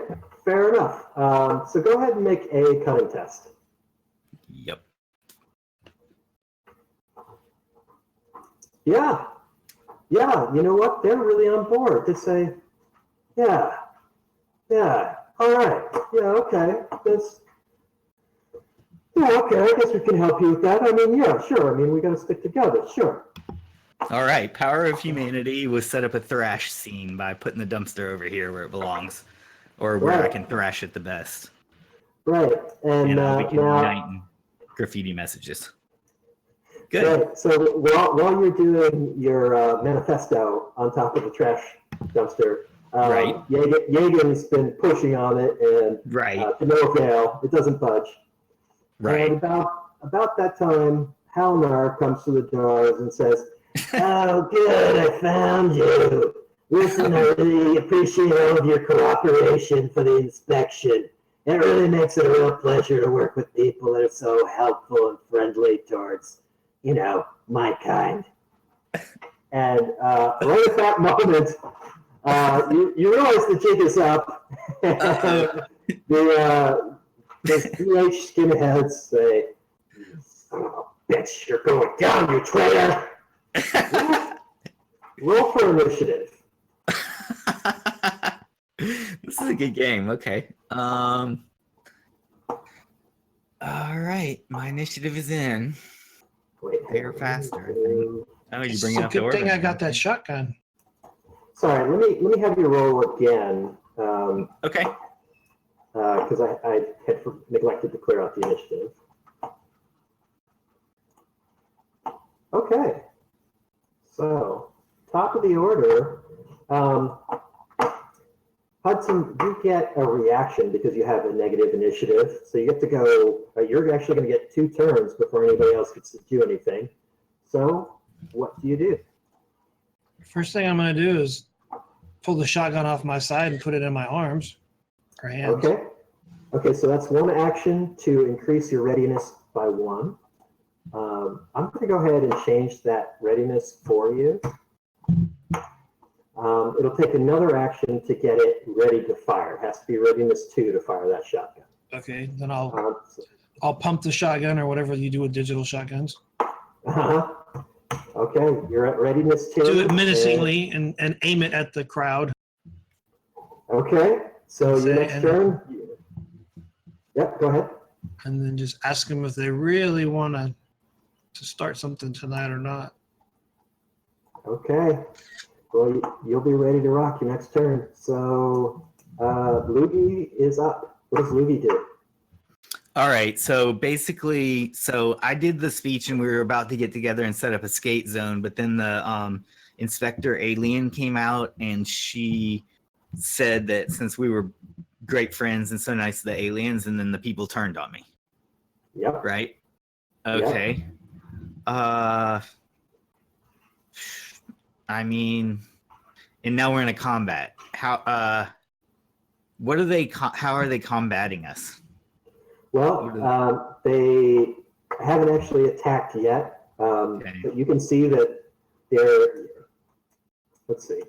fair enough. So go ahead and make a cunning test. Yep. Yeah, you know what? They're really on board. They say, yeah, all right, yeah, okay. Okay, I guess we can help you with that. I mean, yeah, sure. I mean, we got to stick together, sure. All right, Power of Humanity will set up a thrash scene by putting the dumpster over here where it belongs, or where I can thrash it the best. Right, and We can now, unite and graffiti messages. Good. right, so while you're doing your manifesto on top of the trash dumpster, Right. Yeagan's been pushing on it, and Right. to no avail, it doesn't budge. Right. And about that time, Halnar comes to the doors and says, "Oh, good, I found you. Listen, I really appreciate all of your cooperation for the inspection. It really makes it a real pleasure to work with people that are so helpful and friendly towards, my kind." And right at that moment, you realize the jig is up. The PH skinheads say, "Son of a bitch, you're going down, you traitor." Roll for initiative. This is a good game. Okay. All right. My initiative is in. Wait, They're faster, I think. Oh, you bring it up Good to order. thing I got that shotgun. Sorry, let me have you roll again. Okay. Because I had neglected to clear out the initiative. Okay. So, top of the order, Hudson, you get a reaction because you have a negative initiative. So you get to go, you're actually going to get 2 turns before anybody else gets to do anything. So, what do you do? First thing I'm going to do is pull the shotgun off my side and put it in my arms or hands. Okay, so that's one action to increase your readiness by 1. I'm going to go ahead and change that readiness for you. It'll take another action to get it ready to fire. It has to be readiness 2 to fire that shotgun. Okay, then I'll pump the shotgun or whatever you do with digital shotguns. Uh-huh. Okay, you're at readiness 2. Do it menacingly and aim it at the crowd. Okay, so your next And- turn. Yep, go ahead. And then just ask them if they really want to start something tonight or not. Okay. Well, you'll be ready to rock your next turn. So, Luigi is up. What does Luigi do? All right. So basically, I did the speech and we were about to get together and set up a skate zone, but then the inspector alien came out and she said that since we were great friends and so nice to the aliens, and then the people turned on me. Yep. Right? Okay. Yep. I mean, and now we're in a combat. How are they combating us? Well, they haven't actually attacked yet, Okay. but you can see that they're, let's see.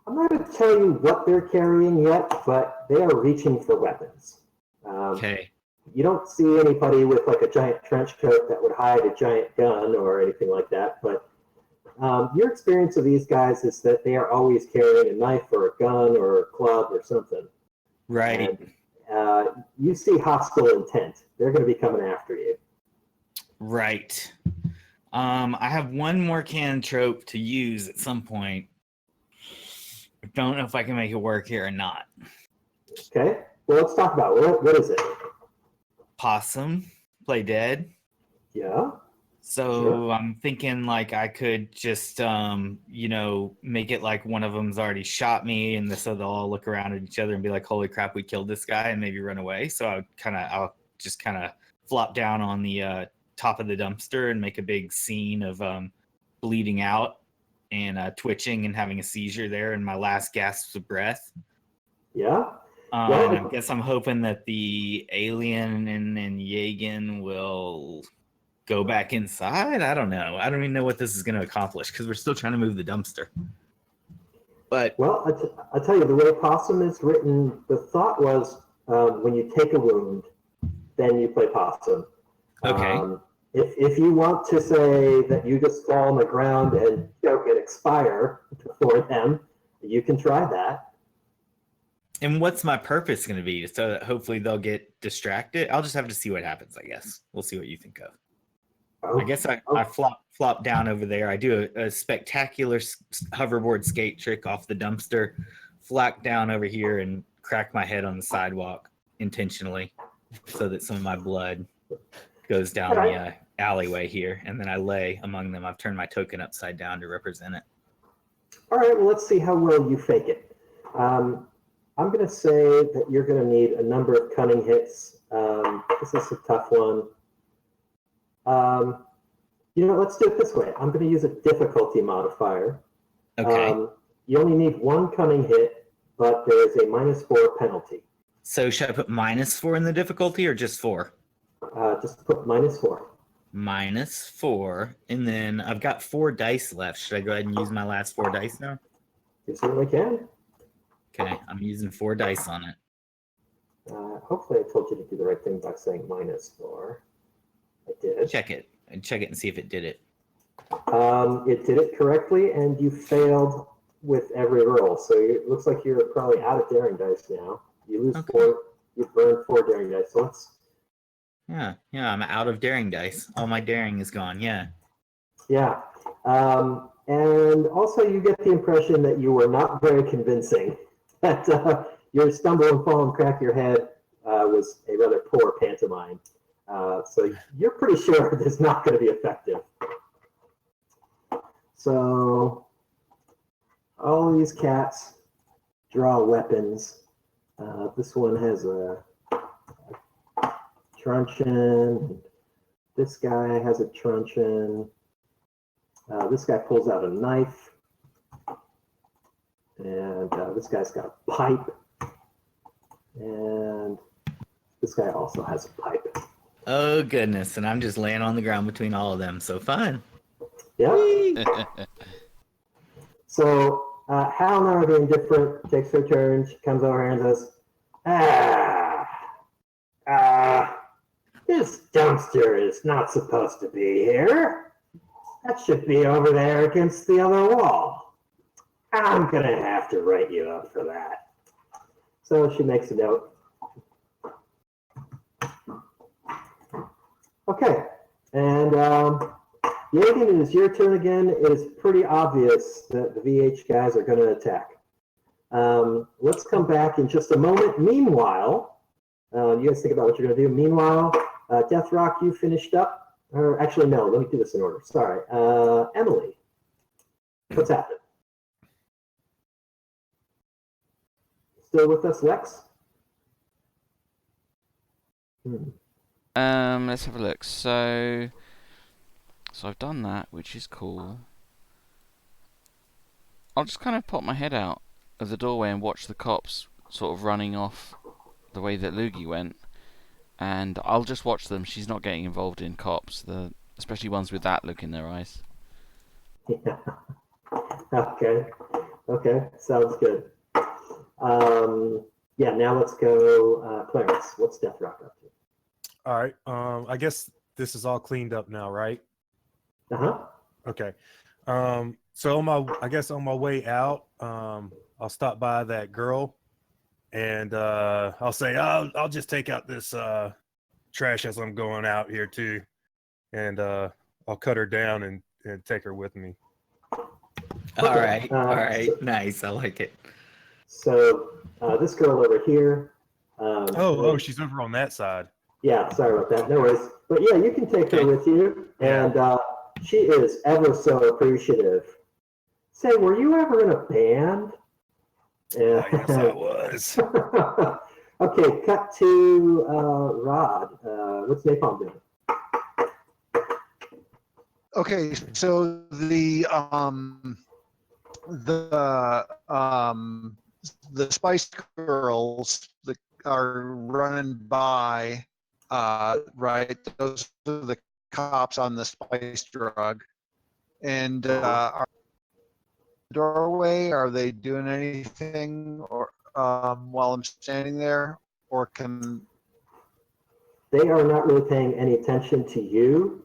I'm not going to tell you what they're carrying yet, but they are reaching for weapons. Okay. You don't see anybody with like a giant trench coat that would hide a giant gun or anything like that, but your experience of these guys is that they are always carrying a knife or a gun or a club or something. Right. And, you see hostile intent. They're going to be coming after you. Right. I have one more cannon trope to use at some point. I don't know if I can make it work here or not. Okay. Well, let's talk about it. What is it? Possum, play dead. Yeah. So Sure. I'm thinking like I could just, make it like one of them's already shot me, and so they'll all look around at each other and be like, "Holy crap, we killed this guy," and maybe run away. So I'll just kind of flop down on the top of the dumpster and make a big scene of bleeding out and twitching and having a seizure there, and my last gasps of breath. Yeah. And I guess I'm hoping that the alien and Yagan will go back inside. I don't know. I don't even know what this is going to accomplish because we're still trying to move the dumpster. But Well, I'll tell you, the way Possum is written, the thought was when you take a wound, then you play Possum. okay, If you want to say that you just fall on the ground and choke and expire before them, you can try that. and what's my purpose going to be? So that hopefully they'll get distracted. I'll just have to see what happens. I guess we'll see what you think of. I guess I flop down over there. I do a spectacular hoverboard skate trick off the dumpster, flak down over here, and crack my head on the sidewalk intentionally so that some of my blood goes down the alleyway here. And then I lay among them. I've turned my token upside down to represent it. All right, well, let's see how well you fake it. I'm going to say that you're going to need a number of cunning hits. This is a tough one. Let's do it this way. I'm going to use a difficulty modifier. Okay. You only need one cunning hit, but there is a -4 penalty. So should I put -4 in the difficulty or just 4? Just put -4. -4, and then I've got 4 dice left. Should I go ahead and use my last 4 dice now? You certainly can. Okay, I'm using 4 dice on it. Hopefully I told you to do the right thing by saying -4. I did. Check it and see if it did it. It did it correctly, and you failed with every roll. So it looks like you're probably out of daring dice now. You lose 4. You burn 4 daring dice. So Yeah, I'm out of daring dice. All my daring is gone. Yeah. Yeah. And also you get the impression that you were not very convincing. That your stumble and fall and crack your head was a rather poor pantomime. So you're pretty sure this is not going to be effective. So all these cats draw weapons. This one has a truncheon. This guy has a truncheon. This guy pulls out a knife. And this guy's got a pipe. And this guy also has a pipe. Oh goodness, and I'm just laying on the ground between all of them. So fun. Yeah. So Hal, now the indifferent, takes her turn. She comes over and says, This dumpster is not supposed to be here. That should be over there against the other wall. I'm gonna have to write you up for that. So she makes a note. Okay, and Yagan, it is your turn again. It is pretty obvious that the VH guys are going to attack. Let's come back in just a moment. Meanwhile, you guys think about what you're going to do. Meanwhile, Deathrock, you finished up. Or actually, no, let me do this in order. Sorry. Emily, what's happening? Still with us, Lex? Let's have a look. So I've done that, which is cool. I'll just kind of pop my head out of the doorway and watch the cops sort of running off the way that Loogie went, and I'll just watch them. She's not getting involved in cops, especially ones with that look in their eyes. Yeah. Okay, sounds good. Yeah, now let's go, Clarence. What's Deathrock up to? All right. I guess this is all cleaned up now, right? Uh-huh. Okay. So on my way out, I'll stop by that girl, and I'll say I'll just take out this trash as I'm going out here too, and I'll cut her down and take her with me. All right. Nice. I like it. So this girl over here. She's over on that side. Yeah, sorry about that. No worries. But yeah, you can take her with you, and she is ever so appreciative. Say, were you ever in a band? Yeah. I guess I was. Okay, cut to Rod. What's Napalm doing? Okay, so the Spice Girls that are running by, right? Those are the cops on the spice drug, and are doorway. Are they doing anything, or while I'm standing there, or can They are not really paying any attention to you.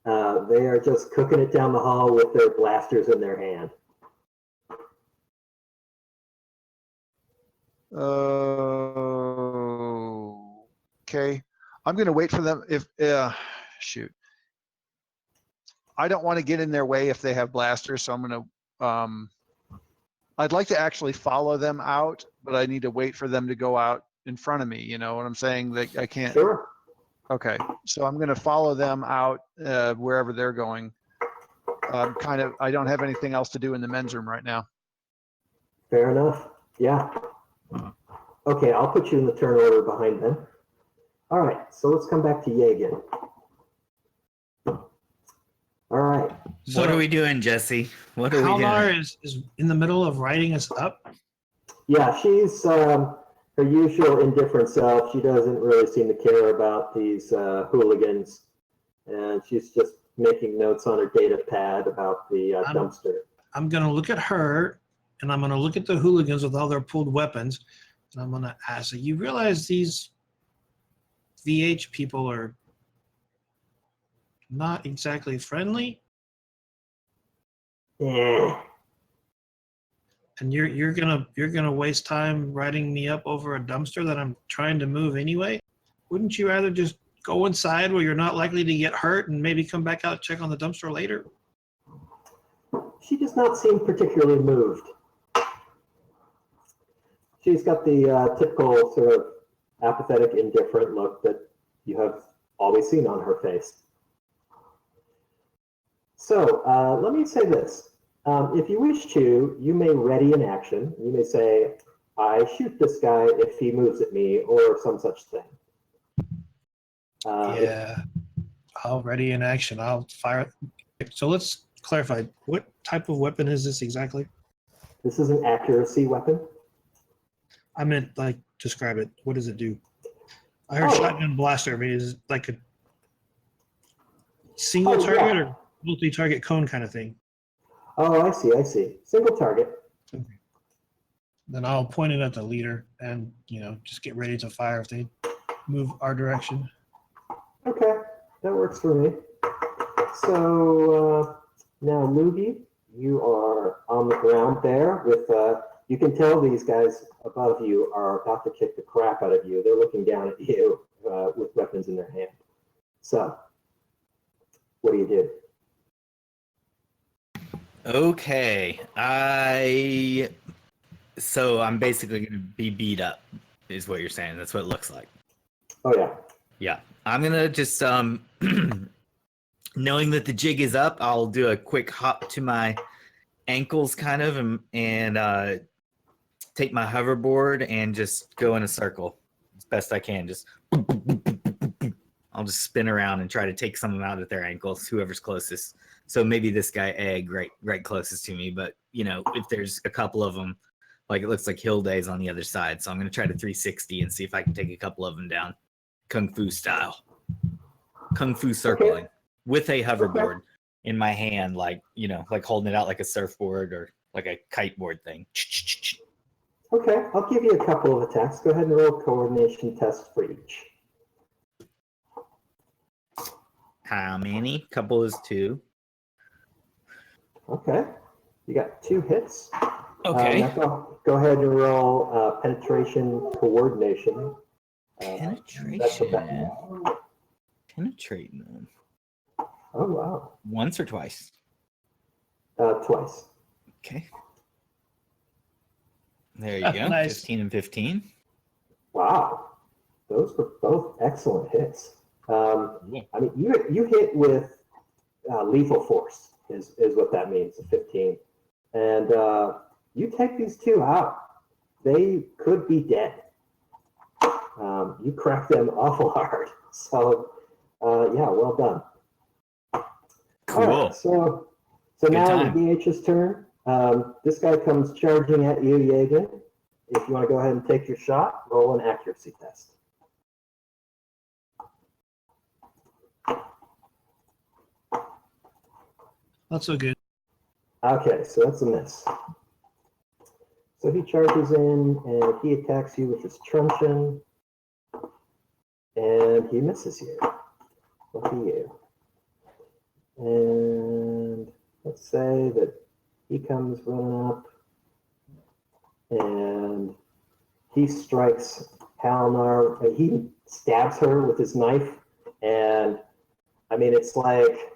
They are just cooking it down the hall with their blasters in their hand. Okay, I'm going to wait for them. If shoot, I don't want to get in their way if they have blasters, so I'm going to. I'd like to actually follow them out, but I need to wait for them to go out in front of me. You know what I'm saying? That I can't. Sure. Okay, so I'm going to follow them out wherever they're going. I don't have anything else to do in the men's room right now. Fair enough. Yeah. Okay, I'll put you in the turn order behind them. All right, so let's come back to Yagan. All right. So What are we doing, Jesse? What are we Halnar doing? is in the middle of writing us up. Yeah, she's her usual indifferent self. She doesn't really seem to care about these hooligans, and she's just making notes on her data pad about the dumpster. I'm going to look at her, and I'm going to look at the hooligans with all their pulled weapons, and I'm going to ask, you realize these VH people are not exactly friendly? Yeah. And you're gonna waste time writing me up over a dumpster that I'm trying to move anyway? Wouldn't you rather just go inside where you're not likely to get hurt and maybe come back out and check on the dumpster later? She does not seem particularly moved. She's got the typical sort of apathetic, indifferent look that you have always seen on her face. So let me say this. If you wish to, you may ready an action. You may say, I shoot this guy if he moves at me, or some such thing. I'll ready in action. I'll fire. So let's clarify. What type of weapon is this exactly? This is an accuracy weapon. I meant, like, describe it. What does it do? I heard shotgun blaster. I mean, is it like a single target or multi-target cone kind of thing? Oh, I see. Single target. Okay. Then I'll point it at the leader and, just get ready to fire if they move our direction. That works for me. So now, Luby, you are on the ground there with, you can tell these guys above you are about to kick the crap out of you. They're looking down at you with weapons in their hand. So, what do you do? Okay, so I'm basically gonna be beat up, is what you're saying. That's what it looks like. Oh, yeah. Yeah, I'm gonna just knowing that the jig is up, I'll do a quick hop to my ankles, kind of, and take my hoverboard and just go in a circle as best I can. Just I'll just spin around and try to take some of them out at their ankles, whoever's closest. So maybe this guy Egg right closest to me, but you know, if there's a couple of them, like it looks like Hill Day's on the other side, so I'm gonna try to 360 and see if I can take a couple of them down, kung fu style, kung fu circling with a hoverboard in my hand, like you know, like holding it out like a surfboard or like a kiteboard thing. Okay, I'll give you a couple of attacks. Go ahead and roll a coordination test for each. How many? Couple is 2. Okay, you got 2 hits. Okay. Now go ahead and roll penetration coordination. Penetration. Penetrating them. Oh, wow. Once or twice? Twice. Okay. There you go. Nice. 15 and 15. Wow. Those were both excellent hits. Yeah. I mean, you hit with lethal force is what that means, 15. And you take these 2 out. They could be dead. You cracked them awful hard. So, yeah, well done. Cool. All right, so Good now time. the DH's turn. This guy comes charging at you, Yegan. If you want to go ahead and take your shot, roll an accuracy test. Not so good. Okay, so that's a miss. So he charges in and he attacks you with his truncheon. And he misses you. Lucky you. And let's say that he comes running up and he strikes Halnar. He stabs her with his knife. And I mean, it's like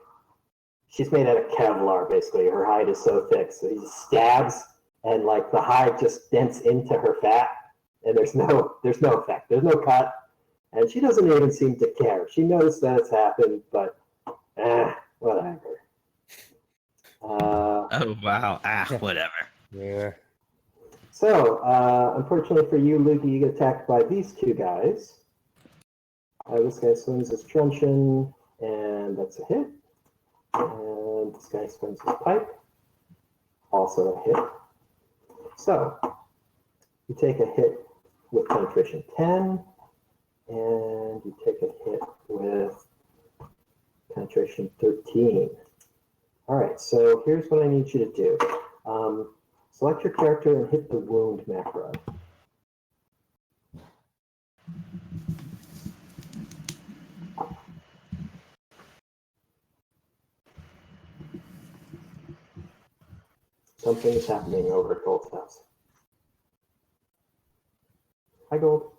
she's made out of Kevlar, basically. Her hide is so thick. So he stabs and like the hide just dents into her fat. And there's no effect. There's no cut. And she doesn't even seem to care. She knows that it's happened, but whatever. Oh, wow. Whatever. Yeah. So, unfortunately for you, Luke, you get attacked by these 2 guys. This guy swings his truncheon, and that's a hit. And this guy swings his pipe, also a hit. So, you take a hit with penetration 10. And you take a hit with penetration 13. All right, so here's what I need you to do. Select your character and hit the wound macro. Something is happening over at Gold's house. Hi, Gold.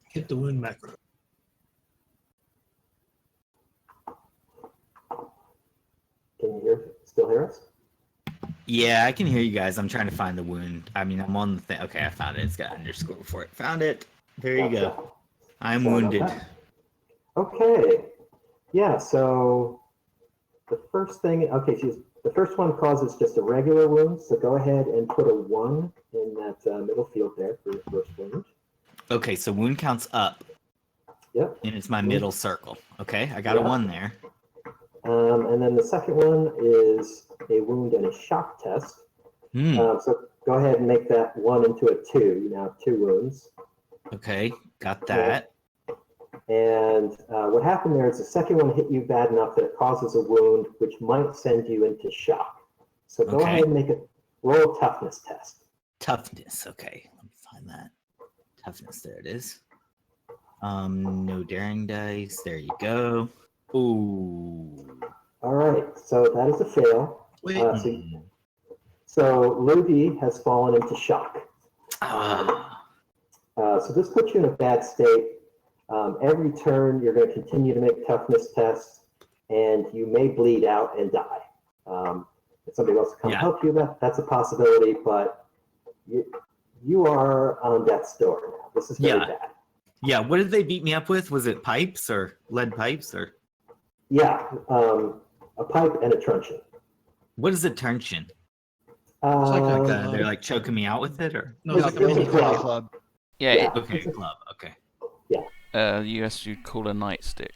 Hit the wound macro. Can you still hear us? Yeah, I can hear you guys. I'm trying to find the wound. I mean, I'm on the thing. Okay, I found it. It's got underscore before it. Found it. There you go. I'm wounded. Okay. Yeah, so the first thing, okay, the first one causes just a regular wound, so go ahead and put a 1 in that middle field there for your first wound. Okay, so wound counts up. Yep. And it's my middle circle. Okay, I got a 1 there. And then the second one is a wound and a shock test. So go ahead and make that 1 into a 2. You now have 2 wounds. Okay, got that. And what happened there is the second one hit you bad enough that it causes a wound, which might send you into shock. So go ahead and roll a toughness test. Toughness. Okay, let me find that. Toughness. There it is. No daring dice. There you go. Ooh. All right, so that is a fail. Wait, So Luby has fallen into shock. Ah. So this puts you in a bad state. Every turn, you're going to continue to make toughness tests, and you may bleed out and die. If somebody wants to come help you, that's a possibility, but you are on death's door now. This is very bad. Yeah, what did they beat me up with? Was it pipes or lead pipes or? Yeah, a pipe and a truncheon. What is a truncheon? like They're like choking me out with it, or? no, it's like a it's mini a club. club. Yeah, Okay, club. Okay. you have to call a nightstick.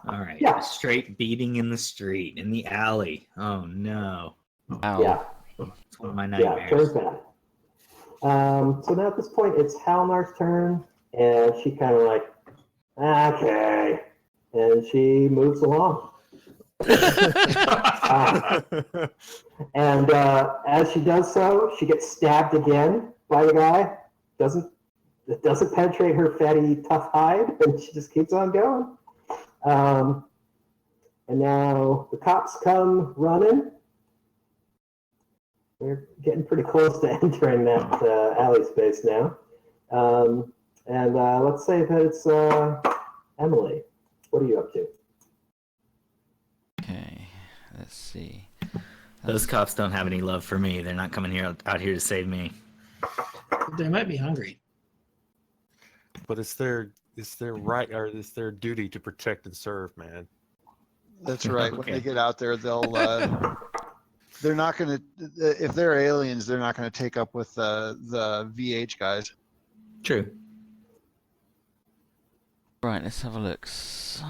All right. Yeah. Straight beating in the street, in the alley. Oh no. Ow. Yeah, It's one of my yeah, nightmares. very bad. So now at this point, it's Halnar's turn, and she kind of like, okay, and she moves along. And as she does so, she gets stabbed again by the guy. It doesn't penetrate her fatty, tough hide, and she just keeps on going. And now the cops come running. We're getting pretty close to entering that alley space now. And let's say that it's Emily. What are you up to? Okay, let's see. Those cops don't have any love for me. They're not coming out here to save me. They might be hungry. But it's their right, or it's their duty to protect and serve, man. That's right. When Okay. they get out there, they'll they're not going to, if they're aliens, they're not going to take up with the VH guys. True. Right, let's have a look. So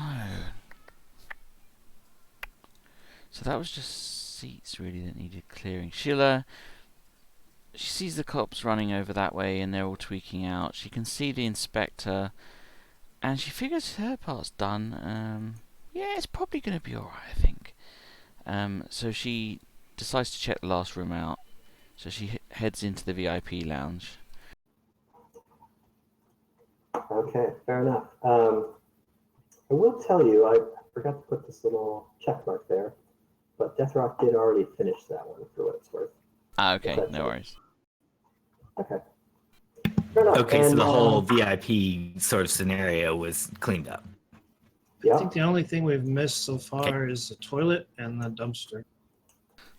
that was just seats really that needed clearing. She sees the cops running over that way and they're all tweaking out. She can see the inspector and she figures her part's done. Yeah, it's probably going to be alright, I think. So she decides to check the last room out. So she heads into the VIP lounge. Okay, fair enough. I will tell you, I forgot to put this little check mark there, but Deathrock did already finish that one for what it's worth. Ah, okay, That's no it. worries. Okay. Fair enough. Okay, so And, the whole VIP sort of scenario was cleaned up. I Yeah. think the only thing we've missed so far is the toilet and the dumpster.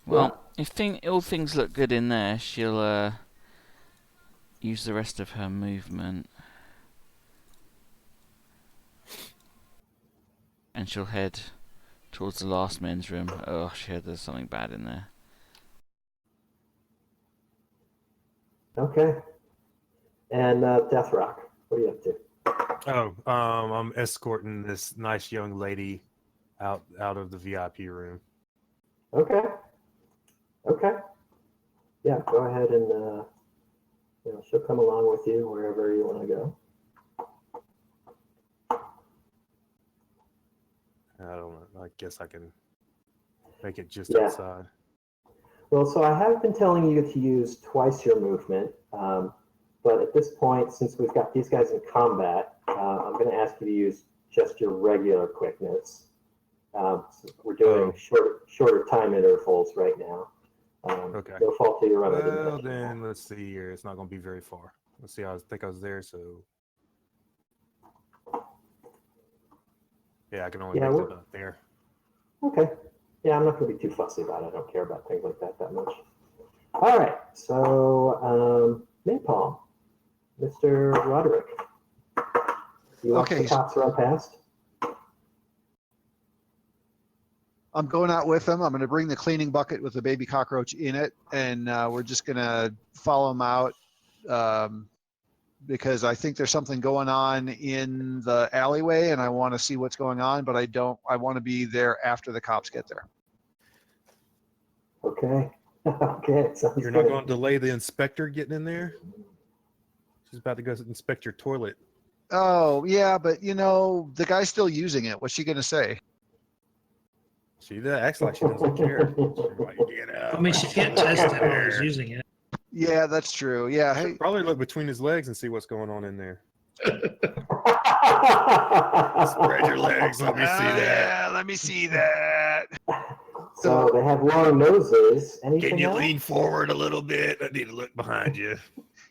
Well, if all things look good in there, she'll use the rest of her movement. And she'll head towards the last men's room. Oh shit, there's something bad in there. Okay. And Deathrock, what are you up to? Oh, I'm escorting this nice young lady out of the VIP room. Okay. Okay. Yeah, go ahead and she'll come along with you wherever you want to go. I don't know. I guess I can make it just Yeah. outside. Well, so I have been telling you to use twice your movement, but at this point, since we've got these guys in combat, I'm going to ask you to use just your regular quickness. So we're doing shorter time intervals right now. Okay. They'll fall to your run. Well, then let's see here. It's not going to be very far. Let's see. I think I was there, so yeah, I can only make it up there. Okay. Yeah, I'm not going to be too fussy about it. I don't care about things like that much. All right. So, Napalm, Mr. Roderick, you watch the cops run past? I'm going out with them. I'm going to bring the cleaning bucket with the baby cockroach in it, and we're just going to follow them out because I think there's something going on in the alleyway, and I want to see what's going on, but I want to be there after the cops get there. Okay. Okay. You're not going to delay the inspector getting in there? She's about to go inspect your toilet. Oh, yeah, but the guy's still using it. What's she going to say? She acts like she doesn't care. Like, get out. I mean, she can't test it while he's using it. Yeah, that's true. Yeah. Hey, Probably look between his legs and see what's going on in there. Spread your legs. Let me see that. Yeah, let me see that. So they have long noses. Anything Can you else? lean forward a little bit? I need to look behind you.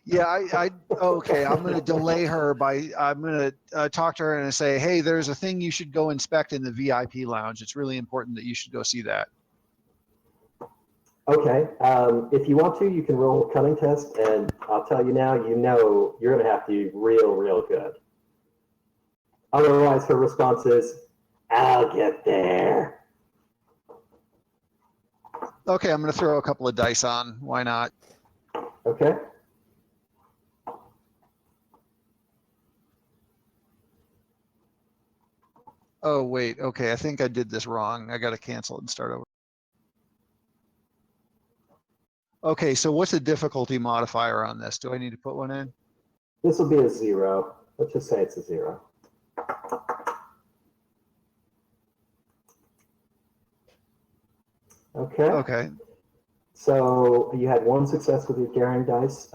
Yeah, okay. I'm going to delay her I'm going to talk to her and say, hey, there's a thing you should go inspect in the VIP lounge. It's really important that you should go see that. Okay. If you want to, you can roll a cunning test, and I'll tell you now, you're going to have to be real good. Otherwise, her response is, I'll get there. Okay, I'm going to throw a couple of dice on. Why not? Okay. Oh, wait. Okay, I think I did this wrong. I got to cancel it and start over. Okay, so what's the difficulty modifier on this? Do I need to put one in? This will be a 0. Let's just say it's a 0. Okay. Okay. So you had 1 success with your daring dice.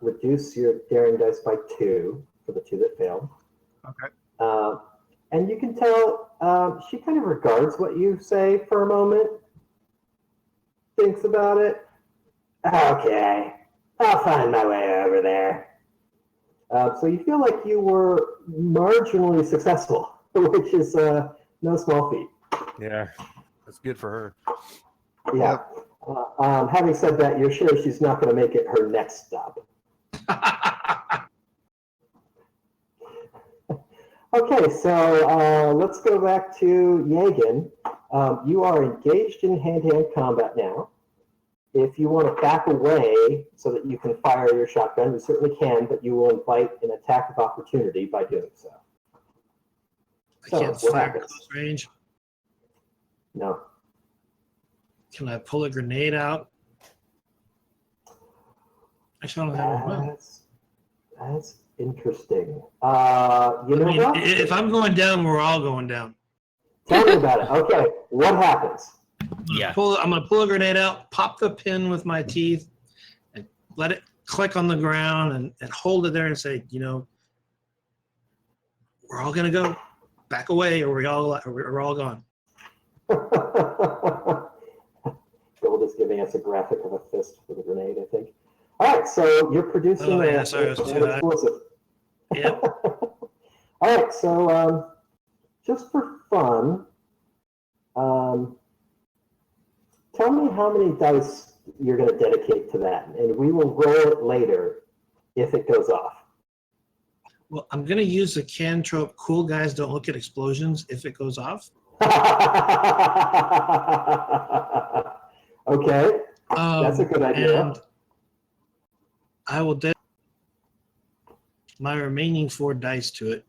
Reduce your daring dice by 2 for the 2 that failed. Okay. And you can tell she kind of regards what you say for a moment, thinks about it. Okay, I'll find my way over there. So you feel like you were marginally successful, which is no small feat. Yeah, that's good for her. Yeah. Having said that, you're sure she's not going to make it her next stop. Okay, so let's go back to Yagan. You are engaged in hand-to-hand combat now. If you want to back away so that you can fire your shotgun, you certainly can, but you will invite an attack of opportunity by doing so. I can't fire close range. No. Can I pull a grenade out? Actually, I don't have a weapon. That's interesting. What? If I'm going down, we're all going down. Tell me about it. Okay, what happens? Yeah. I'm going to pull a grenade out, pop the pin with my teeth, and let it click on the ground and hold it there and say, we're all going to go back away or we're all gone. Gold is giving us a graphic of a fist for the grenade, I think. All right, so you're producing an explosive. Yep. All right, so just for fun, tell me how many dice you're going to dedicate to that, and we will roll it later if it goes off. Well, I'm going to use the can trope, cool guys don't look at explosions if it goes off. Okay, that's a good idea. And I will dedicate my remaining 4 dice to it.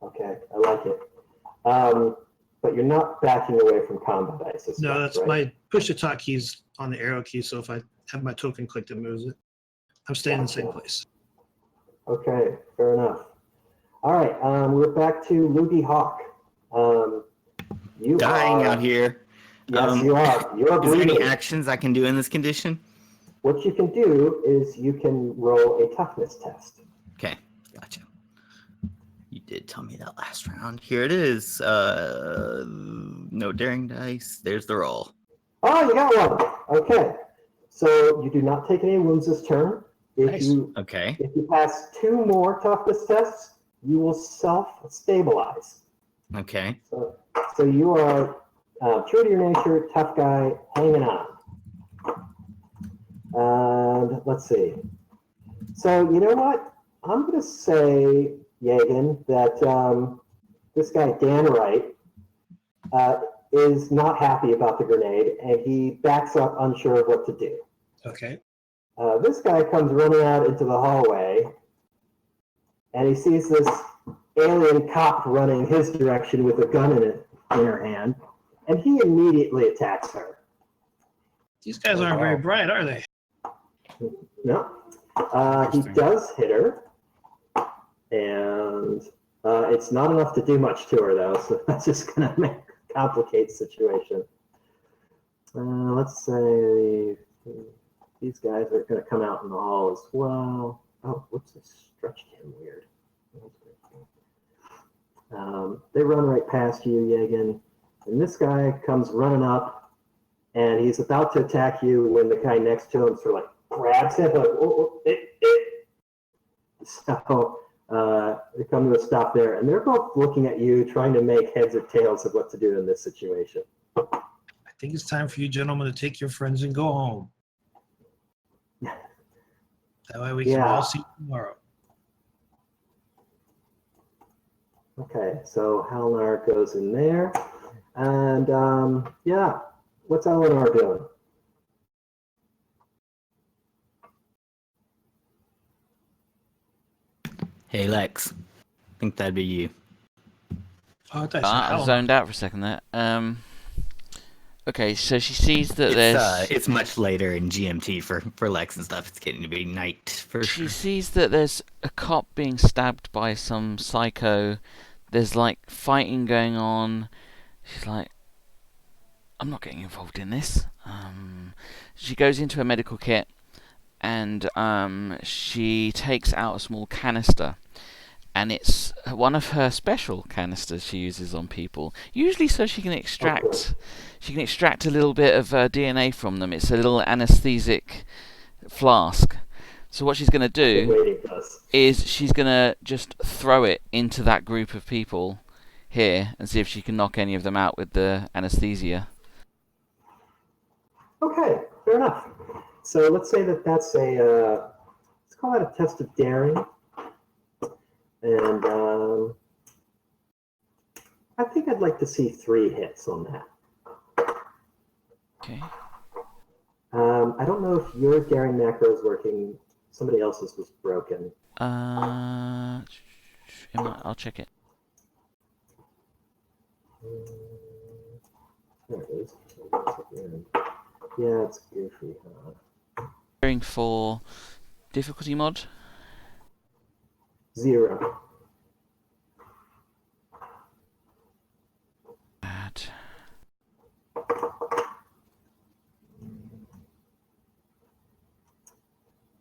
Okay, I like it. But you're not backing away from combat dice. No, that's right? my push to talk keys on the arrow key, so if I have my token clicked, it moves it. I'm staying in the same place. Okay, fair enough. All right, we're back to Loogie Hawk. You Dying are, out here. Yes, you are. You're Is there any bleeding. actions I can do in this condition? What you can do is you can roll a toughness test. Okay, gotcha. You did tell me that last round. Here it is. No daring dice. There's the roll. Oh, you got one. Okay. So you do not take any wounds this turn. If you pass 2 more toughness tests, you will self-stabilize. Okay. So you are true to your nature, tough guy, hanging on. And let's see. So you know what? I'm going to say, Yagan, that this guy, Dan Wright, is not happy about the grenade, and he backs up unsure of what to do. Okay. This guy comes running out into the hallway, and he sees this alien cop running his direction with a gun in her hand, and he immediately attacks her. These guys aren't very bright, are they? No. He does hit her, and it's not enough to do much to her, though, so that's just going to complicate the situation. Let's say these guys are going to come out in the hall as well. Oh, whoops, I stretched him weird. They run right past you, Yagan, and this guy comes running up, and he's about to attack you when the guy next to him sort of like grabs him, like, So they come to a stop there, and they're both looking at you, trying to make heads or tails of what to do in this situation. I think it's time for you gentlemen to take your friends and go home. That way we can all see you tomorrow. Okay, so Halnar goes in there, and what's Eleanor doing? Hey, Lex. I think that'd be you. Oh, that's I zoned out for a second there. Okay, so she sees that It's much later in GMT for Lex and stuff. It's getting to be night for She sees that there's a cop being stabbed by some psycho. There's like fighting going on. She's like, I'm not getting involved in this. She goes into a medical kit and she takes out a small canister. And it's one of her special canisters she uses on people, usually so she can extract a little bit of DNA from them. It's a little anesthetic flask. So what she's going to do is she's going to just throw it into that group of people here and see if she can knock any of them out with the anesthesia. Okay, fair enough. So let's say that's let's call that a test of daring. And I think I'd like to see 3 hits on that. Okay. I don't know if your daring macro is working. Somebody else's was broken. I'll check it. There it is. Yeah, it's goofy, huh? Daring for difficulty mod? 0. Bad.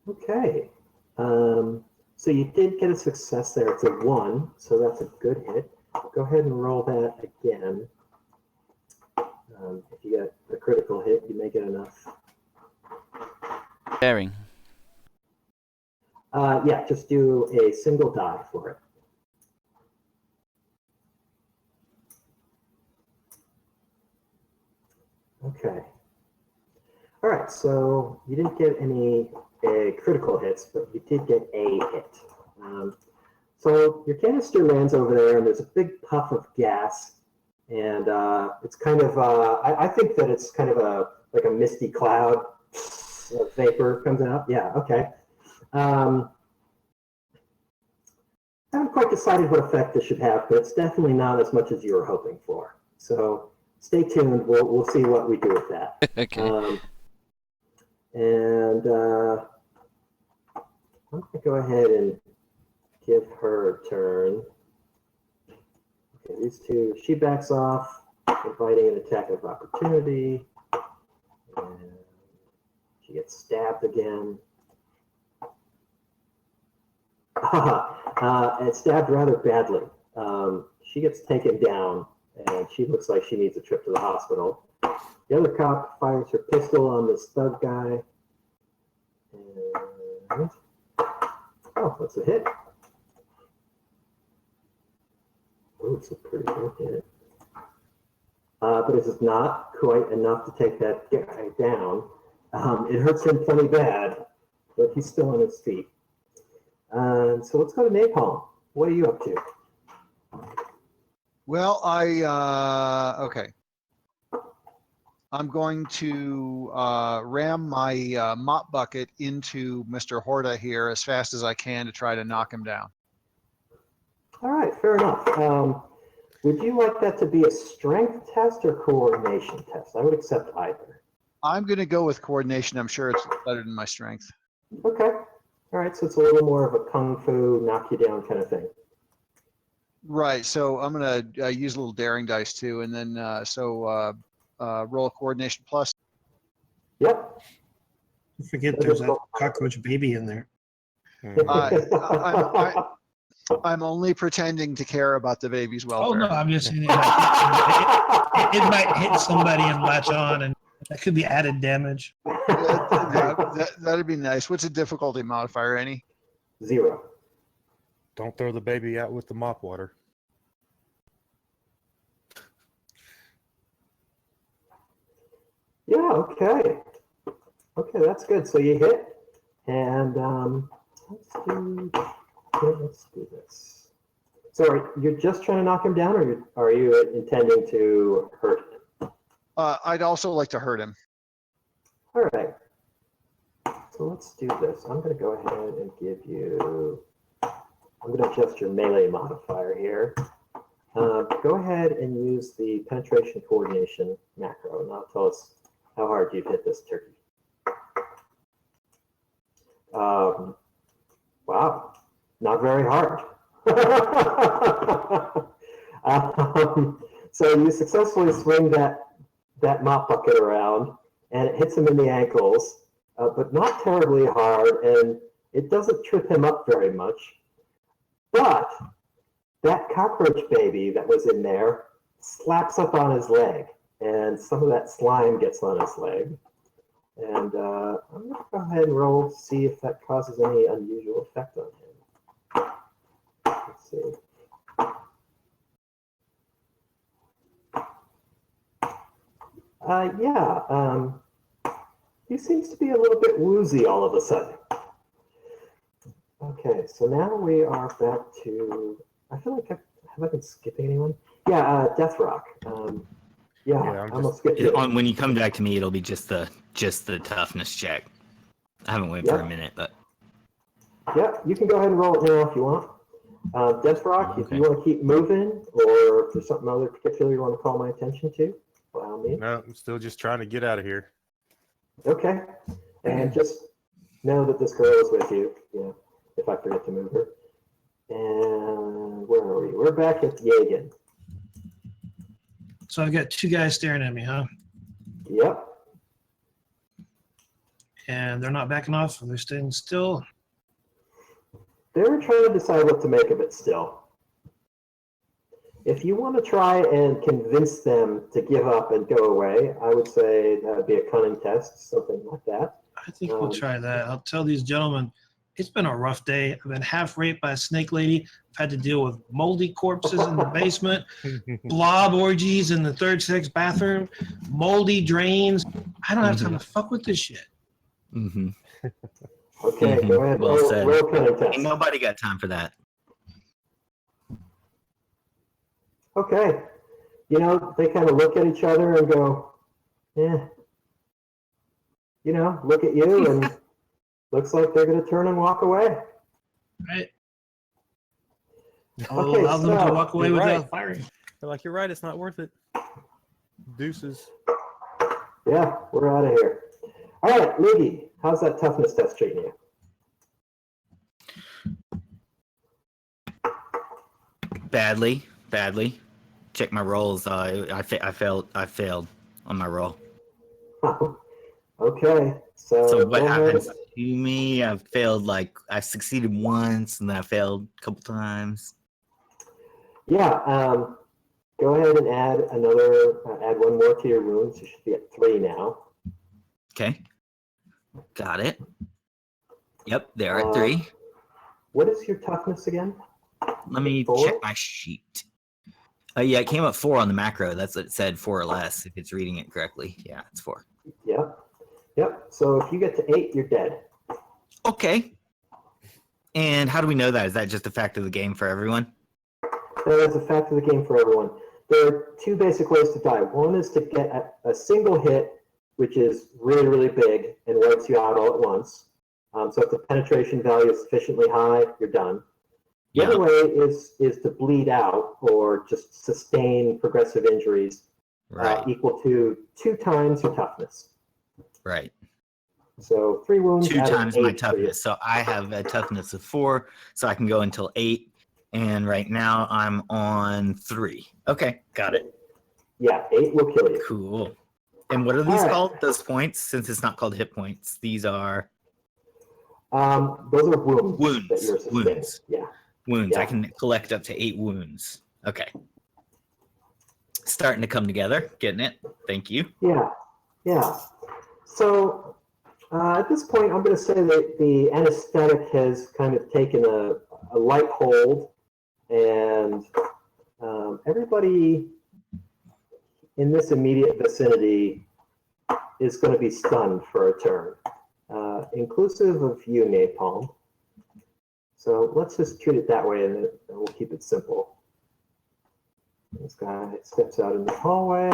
Okay. So you did get a success there. It's a 1, so that's a good hit. Go ahead and roll that again. If you get a critical hit, you may get enough. Daring. Yeah, just do a single die for it. Okay. All right, so you didn't get any critical hits, but you did get a hit. So your canister lands over there, and there's a big puff of gas, and it's kind of, I think that it's kind of like a misty cloud, vapor comes out. Yeah, okay. I haven't quite decided what effect this should have, but it's definitely not as much as you were hoping for. So stay tuned. We'll see what we do with that. Okay. And I'm going to go ahead and give her a turn. Okay, these two, she backs off, inviting an attack of opportunity. And she gets stabbed again. And stabbed rather badly. She gets taken down, and she looks like she needs a trip to the hospital. The other cop fires her pistol on this thug guy. And, oh, that's a hit. Oh, it's a pretty good hit. But it is not quite enough to take that guy down. It hurts him plenty bad, but he's still on his feet. So let's go to Napalm. What are you up to? Well, okay. I'm going to ram my mop bucket into Mr. Horta here as fast as I can to try to knock him down. All right, fair enough. Would you like that to be a strength test or coordination test? I would accept either. I'm going to go with coordination. I'm sure it's better than my strength. Okay. All right, so it's a little more of a kung fu, knock you down kind of thing. Right. So I'm going to use a little daring dice too, and then roll a coordination plus. Yep. Don't forget there's that cockroach baby in there. I'm only pretending to care about the baby's welfare. Oh no, I'm just saying it might hit somebody and latch on, and that could be added damage. That'd be nice. What's the difficulty modifier, any? 0. Don't throw the baby out with the mop water. Yeah, okay. Okay, that's good. So you hit, and let's do this. So you're just trying to knock him down, or are you intending to hurt him? I'd also like to hurt him. All right. So let's do this. I'm going to go ahead and give you, I'm going to adjust your melee modifier here. Go ahead and use the penetration coordination macro, and that'll tell us how hard you've hit this turkey. Wow, not very hard. So you successfully swing that mop bucket around, and it hits him in the ankles, but not terribly hard, and it doesn't trip him up very much. But that cockroach baby that was in there slaps up on his leg, and some of that slime gets on his leg. And I'm going to go ahead and roll to see if that causes any unusual effect on him. Let's see. He seems to be a little bit woozy all of a sudden. Okay, so now we are back to, I feel like have I been skipping anyone? Yeah, Death Rock. I'm gonna skip it. When you come back to me, it'll be just the toughness check. I haven't waited for a minute, but yeah, you can go ahead and roll it now if you want. Death Rock, if you want to keep moving, or if there's something other particular you want to call my attention to, by all means. No, I'm still just trying to get out of here. Okay, and just know that this girl is with you. Yeah, if I forget to move her. And where are we? We're back at Yagan. So I've got 2 guys staring at me, huh? Yep. And they're not backing off, they're staying still. They were trying to decide what to make of it still. If you want to try and convince them to give up and go away, I would say that would be a cunning test, something like that. I think we'll try that. I'll tell these gentlemen, it's been a rough day. I've been half raped by a snake lady. I've had to deal with moldy corpses in the basement, blob orgies in the third sex bathroom, moldy drains. I don't have time to fuck with this shit. Mm-hmm. Okay, go ahead. Well said. Roll cunning test. Ain't nobody got time for that. Okay. You know, they kind of look at each other and go, yeah. You know, look at you and looks like they're going to turn and walk away. Right. I'll allow them to walk away without firing. They're like, you're right, it's not worth it. Deuces. Yeah, we're out of here. All right, Luggy, how's that toughness test treating you? Badly. Check my rolls. I failed on my roll. Okay, so what happens to me? I've failed, I've succeeded once and then I failed a couple times. Yeah, go ahead and add one more to your wounds. You should be at 3 now. Okay. Got it. Yep, they're at 3. What is your toughness again? Let me 4? check my sheet. Yeah, it came up 4 on the macro. That's what it said, 4 or less, if it's reading it correctly. Yeah, it's 4. Yep. So if you get to 8, you're dead. Okay. And how do we know that? Is that just a fact of the game for everyone? That is a fact of the game for everyone. There are 2 basic ways to die. One is to get a single hit, which is really, really big and wipes you out all at once. So if the penetration value is sufficiently high, you're done. The other way is to bleed out or just sustain progressive injuries equal to 2 times your toughness. Right. So 3 wounds. 2 times my toughness. So I have a toughness of 4, so I can go until 8. And right now I'm on 3. Okay, got it. Yeah, 8 will kill you. Cool. And what are these called? Those points? Since it's not called hit points, these are. Those are wounds. Wounds. That you're sustaining. Wounds. Yeah. Wounds. Yeah. I can collect up to 8 wounds. Okay. Starting to come together. Getting it. Thank you. Yeah, yeah. So at this point, I'm going to say that the anesthetic has kind of taken a light hold, and everybody in this immediate vicinity is going to be stunned for a turn, inclusive of you, Napalm. So let's just treat it that way, and then we'll keep it simple. This guy steps out in the hallway,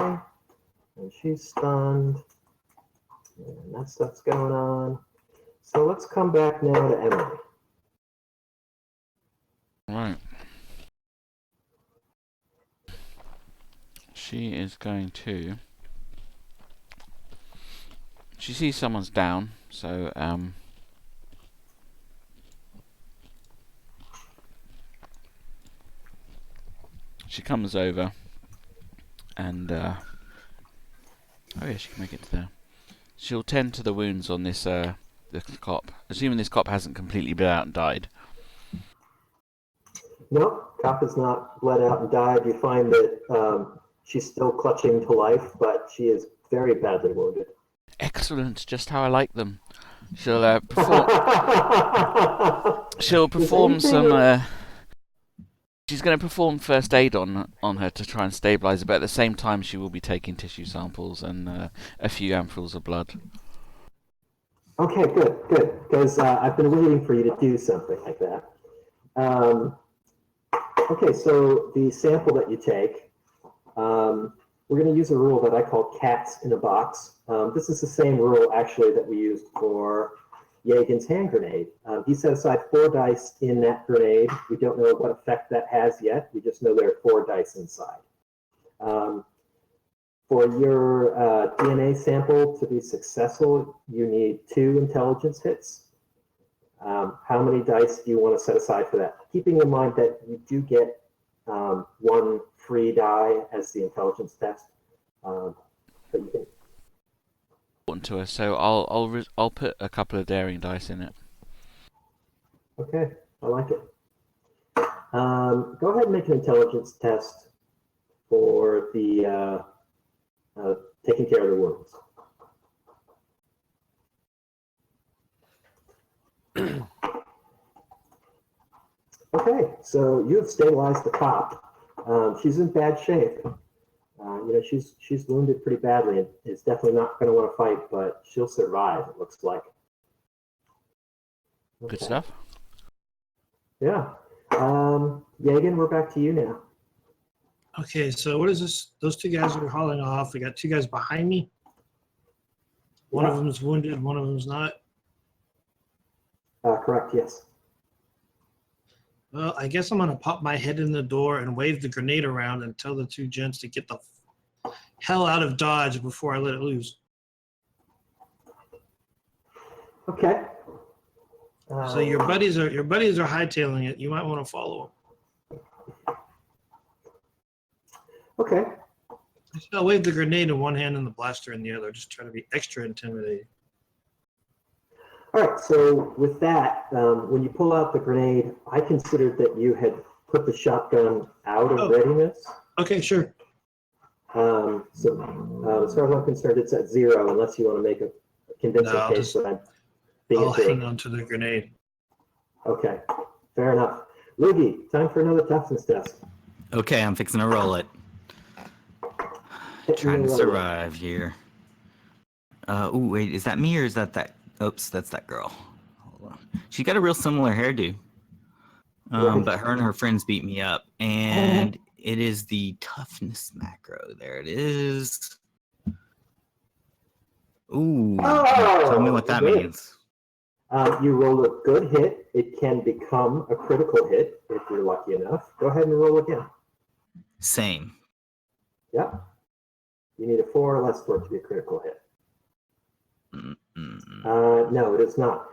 and she's stunned, and that stuff's going on. So let's come back now to Emily. Right. She is going to... She sees someone's down, so she comes over and oh yeah, she can make it to there. She'll tend to the wounds on this cop, assuming this cop hasn't completely bled out and died. Nope, cop is not bled out and died. You find that she's still clutching to life, but she is very badly wounded. Excellent, just how I like them. She'll perform. She'll perform some. She's going to perform first aid on her to try and stabilise her, but at the same time she will be taking tissue samples and a few ampoules of blood. Okay, good, because I've been waiting for you to do something like that. Okay, so the sample that you take, we're going to use a rule that I call cats in a box. This is the same rule, actually, that we used for Yagen's hand grenade. He set aside 4 dice in that grenade. We don't know what effect that has yet. We just know there are 4 dice inside. For your DNA sample to be successful, you need 2 intelligence hits. How many dice do you want to set aside for that? Keeping in mind that you do get 1 free die as the intelligence test. But you can... To her, so I'll put a couple of daring dice in it. Okay, I like it. Go ahead and make an intelligence test for the taking care of the wounds. Okay, so you have stabilized the cop. She's in bad shape. She's wounded pretty badly and is definitely not going to want to fight, but she'll survive, it looks like. Okay. Good stuff. Yeah. Yagen, we're back to you now. Okay, so what is this? Those 2 guys are hauling off. We got 2 guys behind me. One of them's wounded, one of them's not. Correct, yes. Well, I guess I'm going to pop my head in the door and wave the grenade around and tell the 2 gents to get the hell out of Dodge before I let it loose. Okay. So your buddies are hightailing it. You might want to follow them. Okay. I'll wave the grenade in one hand and the blaster in the other. Just try to be extra intimidating. All right, so with that, when you pull out the grenade, I considered that you had put the shotgun out of readiness. Okay, sure. So as far as I'm concerned, it's at 0 unless you want to make a convincing case that I'm being I'll hang on to the grenade. Okay, fair enough. Loogie, time for another toughness test. Okay, I'm fixing to roll it. Trying to survive here. Ooh, wait, is that me or is that? Oops, that's that girl. Hold on. She got a real similar hairdo. But her and her friends beat me up. And it is the toughness macro. There it is. Ooh, tell me what that means. You roll a good hit. It can become a critical hit if you're lucky enough. Go ahead and roll again. Same. Yeah. You need a 4 or less for it to be a critical hit. No, it is not.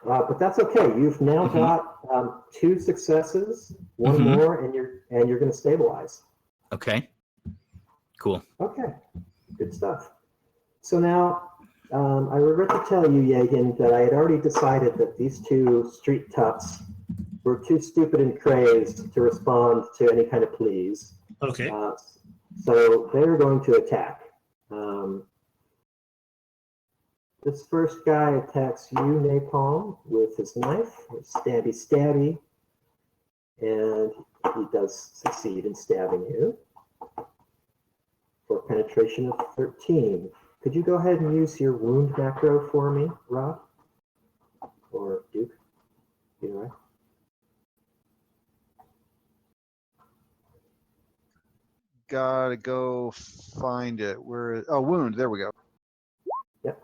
But that's okay. You've now got 2 successes, 1 more, and you're going to stabilize. Okay. Cool. Okay. Good stuff. So now, I regret to tell you, Yagen, that I had already decided that these 2 street toughs We're too stupid and crazed to respond to any kind of pleas. Okay. So they're going to attack. This first guy attacks you, Napalm, with his knife, stabby stabby, and he does succeed in stabbing you for penetration of 13. Could you go ahead and use your wound macro for me, Rob? Or Duke? Either way. Gotta go find it. Where? Oh, wound. There we go. Yep.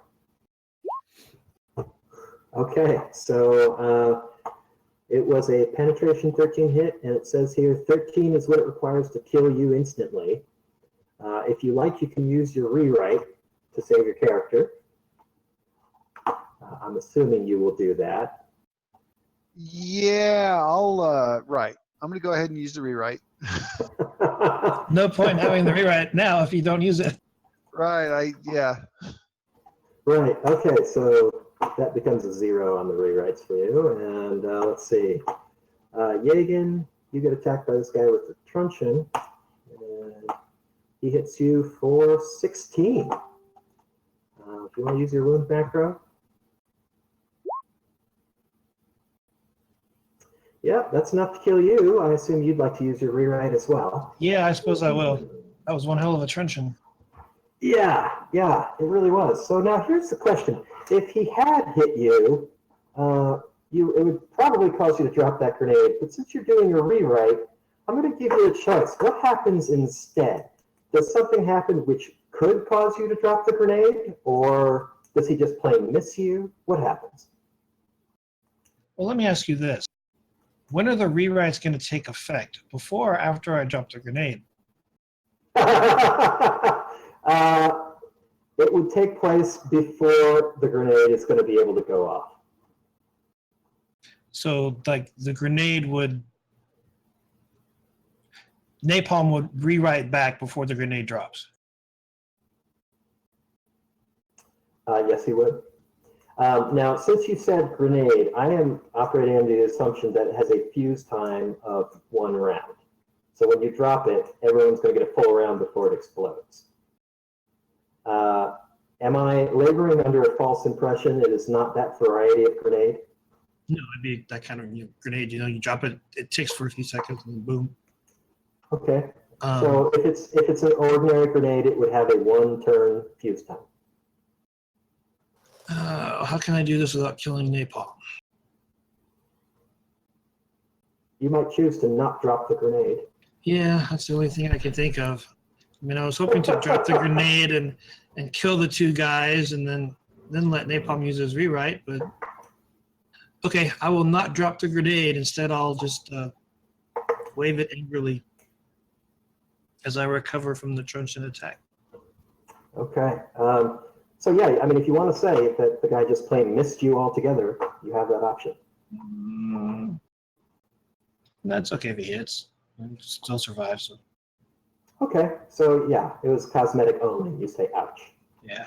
Okay, so it was a penetration 13 hit, and it says here 13 is what it requires to kill you instantly. If you like, you can use your rewrite to save your character. I'm assuming you will do that. Yeah, I'll. Right. I'm gonna go ahead and use the rewrite. No point having the rewrite now if you don't use it. Right. Yeah. Right, okay, so that becomes a 0 on the rewrites for you. And let's see. Yagan, you get attacked by this guy with the truncheon. And he hits you for 16. If you want to use your wound macro. Yeah, that's enough to kill you. I assume you'd like to use your rewrite as well. Yeah, I suppose I will. That was one hell of a truncheon. Yeah, it really was. So now here's the question. If he had hit you, it would probably cause you to drop that grenade. But since you're doing a rewrite, I'm going to give you a choice. What happens instead? Does something happen which could cause you to drop the grenade? Or does he just plain miss you? What happens? Well, let me ask you this. When are the rewrites going to take effect? Before or after I drop the grenade? It would take place before the grenade is going to be able to go off. So, like, the grenade would... Napalm would rewrite back before the grenade drops. Yes, he would. Now, since you said grenade, I am operating under the assumption that it has a fuse time of 1 round. So when you drop it, everyone's going to get a full round before it explodes. Am I laboring under a false impression it is not that variety of grenade? No, it'd be that kind of grenade. You drop it, it ticks for a few seconds, and then boom. Okay. So if it's an ordinary grenade, it would have a 1-turn fuse time. How can I do this without killing Napalm? You might choose to not drop the grenade. Yeah, that's the only thing I can think of. I mean, I was hoping to drop the grenade and kill the 2 guys and then let Napalm use his rewrite, but okay, I will not drop the grenade. Instead, I'll just wave it angrily as I recover from the truncheon attack. Okay. So yeah, I mean, if you want to say that the guy just plain missed you altogether, you have that option. That's okay if he hits. He still survives. So. Okay, so yeah, it was cosmetic only. You say ouch. Yeah.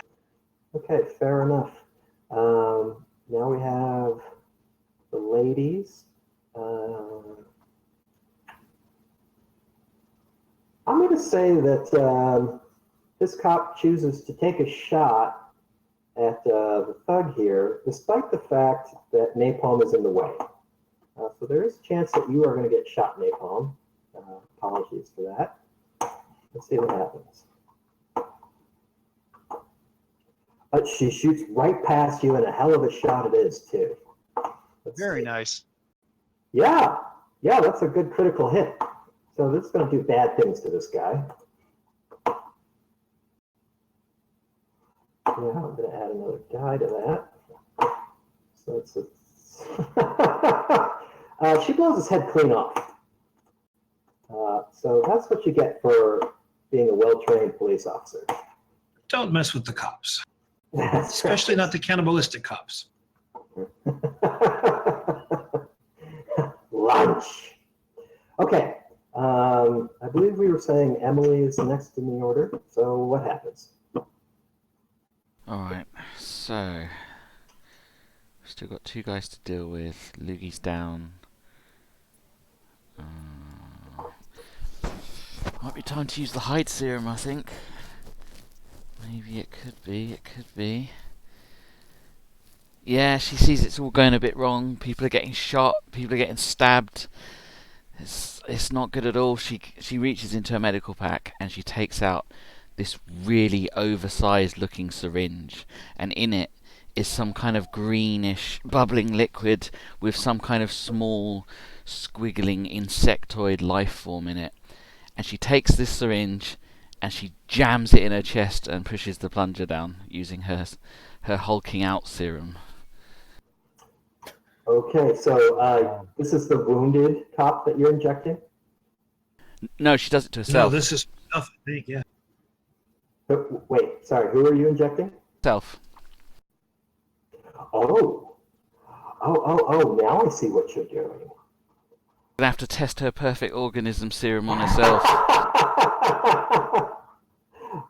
Okay, fair enough. Now we have the ladies. I'm going to say that this cop chooses to take a shot at the thug here, despite the fact that Napalm is in the way. So there is a chance that you are going to get shot, Napalm. Apologies for that. Let's see what happens. But she shoots right past you, and a hell of a shot it is, too. Very nice. Yeah, that's a good critical hit. So this is going to do bad things to this guy. Yeah, I'm going to add another die to that. So it's she blows his head clean off. So that's what you get for being a well-trained police officer. Don't mess with the cops. That's Especially not the cannibalistic cops. Lunch. Okay. I believe we were saying Emily is next in the order. So what happens? Alright, so... Still got 2 guys to deal with. Loogie's down. Might be time to use the hide serum, I think. Maybe it could be, Yeah, she sees it's all going a bit wrong. People are getting shot, people are getting stabbed. It's not good at all. She reaches into her medical pack and she takes out this really oversized looking syringe, and in it is some kind of greenish bubbling liquid with some kind of small squiggling insectoid life form in it. And she takes this syringe and she jams it in her chest and pushes the plunger down using her hulking out serum. Okay, so this is the wounded cop that you're injecting? No, she does it to No, herself. this is stuff, I think, yeah. Wait, sorry, who are you injecting? Herself. Oh, now I see what you're doing. Gonna have to test her perfect organism serum on herself.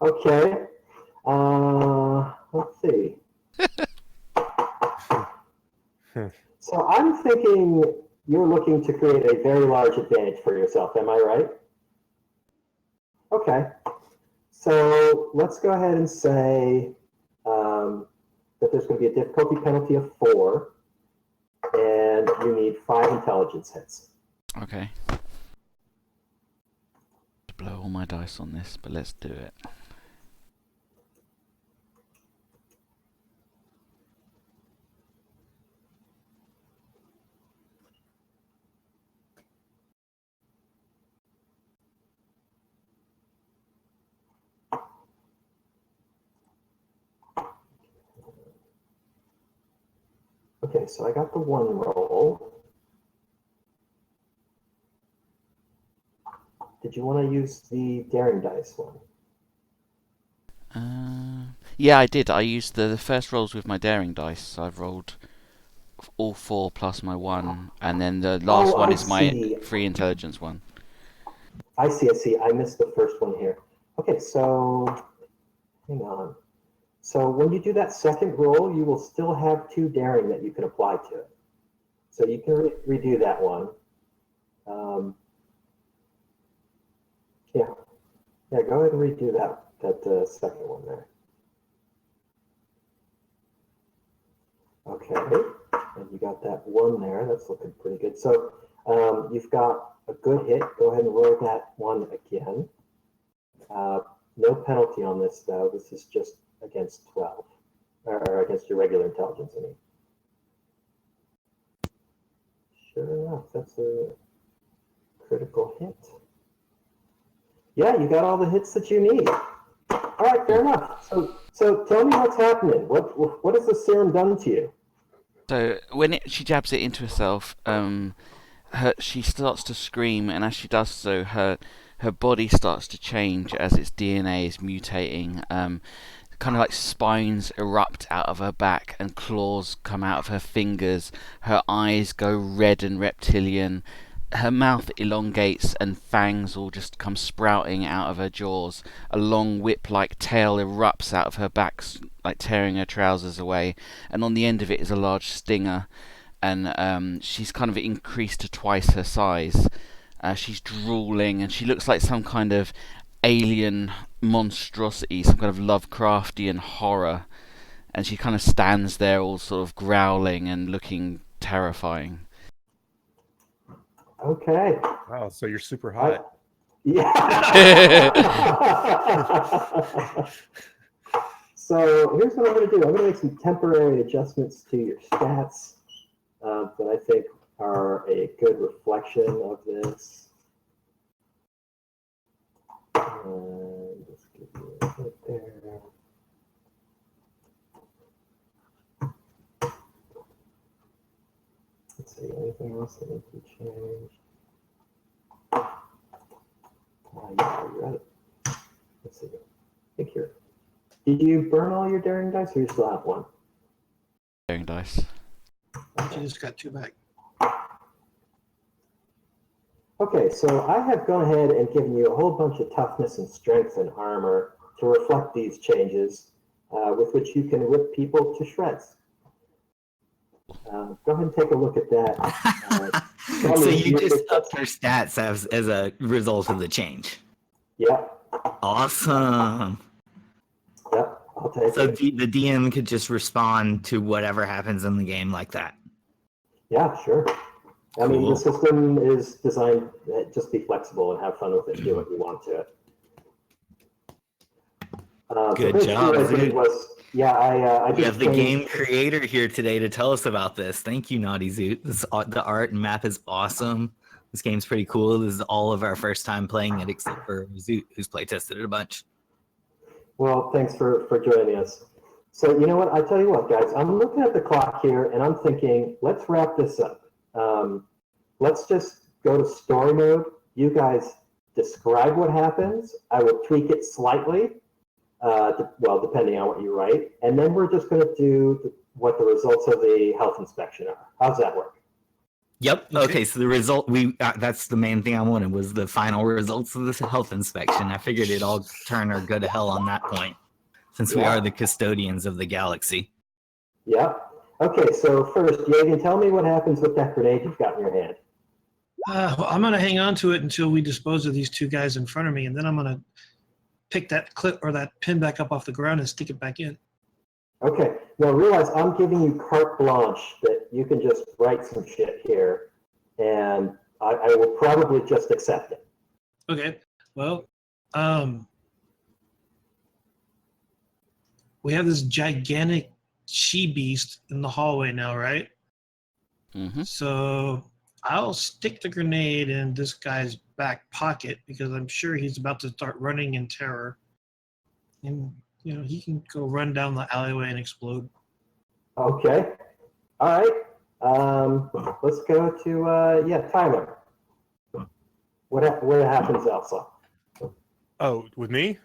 Okay. Let's see. So I'm thinking you're looking to create a very large advantage for yourself. Am I right? Okay. So let's go ahead and say that there's going to be a difficulty penalty of 4, and you need 5 intelligence hits. Okay. Blow all my dice on this, but let's do it. Okay, so I got the 1 roll. Did you want to use the daring dice one? Yeah, I did. I used the first rolls with my daring dice. So I've rolled all 4 plus my 1, and then the last one is my free intelligence one. I see. I missed the first one here. Okay, so hang on. So when you do that second roll, you will still have 2 daring that you can apply to it. So you can redo that one. Yeah, go ahead and redo that second one there. Okay, and you got that 1 there. That's looking pretty good. So you've got a good hit. Go ahead and roll that 1 again. No penalty on this, though. This is just against 12, or against your regular intelligence, I mean. Sure enough, that's a critical hit. Yeah, you got all the hits that you need. All right, fair enough. So tell me what's happening. What has the serum done to you? So when she jabs it into herself, she starts to scream, and as she does so, her body starts to change as its DNA is mutating. Kind of like spines erupt out of her back, and claws come out of her fingers. Her eyes go red and reptilian. Her mouth elongates, and fangs all just come sprouting out of her jaws. A long whip-like tail erupts out of her back, like tearing her trousers away. And on the end of it is a large stinger. And she's kind of increased to twice her size. She's drooling, and she looks like some kind of alien monstrosity, some kind of Lovecraftian horror. And she kind of stands there all sort of growling and looking terrifying. Okay. Wow, so you're super hot. Yeah. So here's what I'm going to do. I'm going to make some temporary adjustments to your stats that I think are a good reflection of this. Just give you a bit there. Let's see, anything else that needs to be changed? Yeah, you got it. Let's see. I think here. Did you burn all your daring dice, or you still have 1? Daring dice. She just got 2 back. Okay, so I have gone ahead and given you a whole bunch of toughness and strength and armor to reflect these changes, with which you can rip people to shreds. Go ahead and take a look at that. So you just upped her stats as a result of the change. Yep. Awesome. Yep. I'll take So it. the DM could just respond to whatever happens in the game like that. Yeah, sure. I mean, Cool. the system is designed to just be flexible and have fun with it. Do what you want to it. Good the job, first Zoot. I We did have the change- game creator here today to tell us about this. Thank you, Naughty Zoot. The art and map is awesome. This game's pretty cool. This is all of our first time playing it, except for Zoot, who's play tested it a bunch. Well, thanks for joining us. So you know what? I tell you what, guys. I'm looking at the clock here, and I'm thinking, let's wrap this up. Let's just go to story mode. You guys describe what happens. I will tweak it slightly, depending on what you write, and then we're just going to do what the results of the health inspection are. How's that work? Yep. Okay. So the result that's the main thing I wanted was the final results of this health inspection. I figured it'd all turn or go to hell on that point, since we are the custodians of the galaxy. Yep. Okay. So first, Jagan, tell me what happens with that grenade you've got in your hand. Well, I'm going to hang on to it until we dispose of these two guys in front of me, and then I'm going to pick that clip or that pin back up off the ground and stick it back in. Okay. Now realize I'm giving you carte blanche that you can just write some shit here, and I will probably just accept it. Okay. Well, we have this gigantic she-beast in the hallway now, right? Mm-hmm. So I'll stick the grenade in this guy's back pocket because I'm sure he's about to start running in terror. And, you know, he can go run down the alleyway and explode. Okay. All right. Let's go to Tyler. What happens, Elsa? Oh, with me?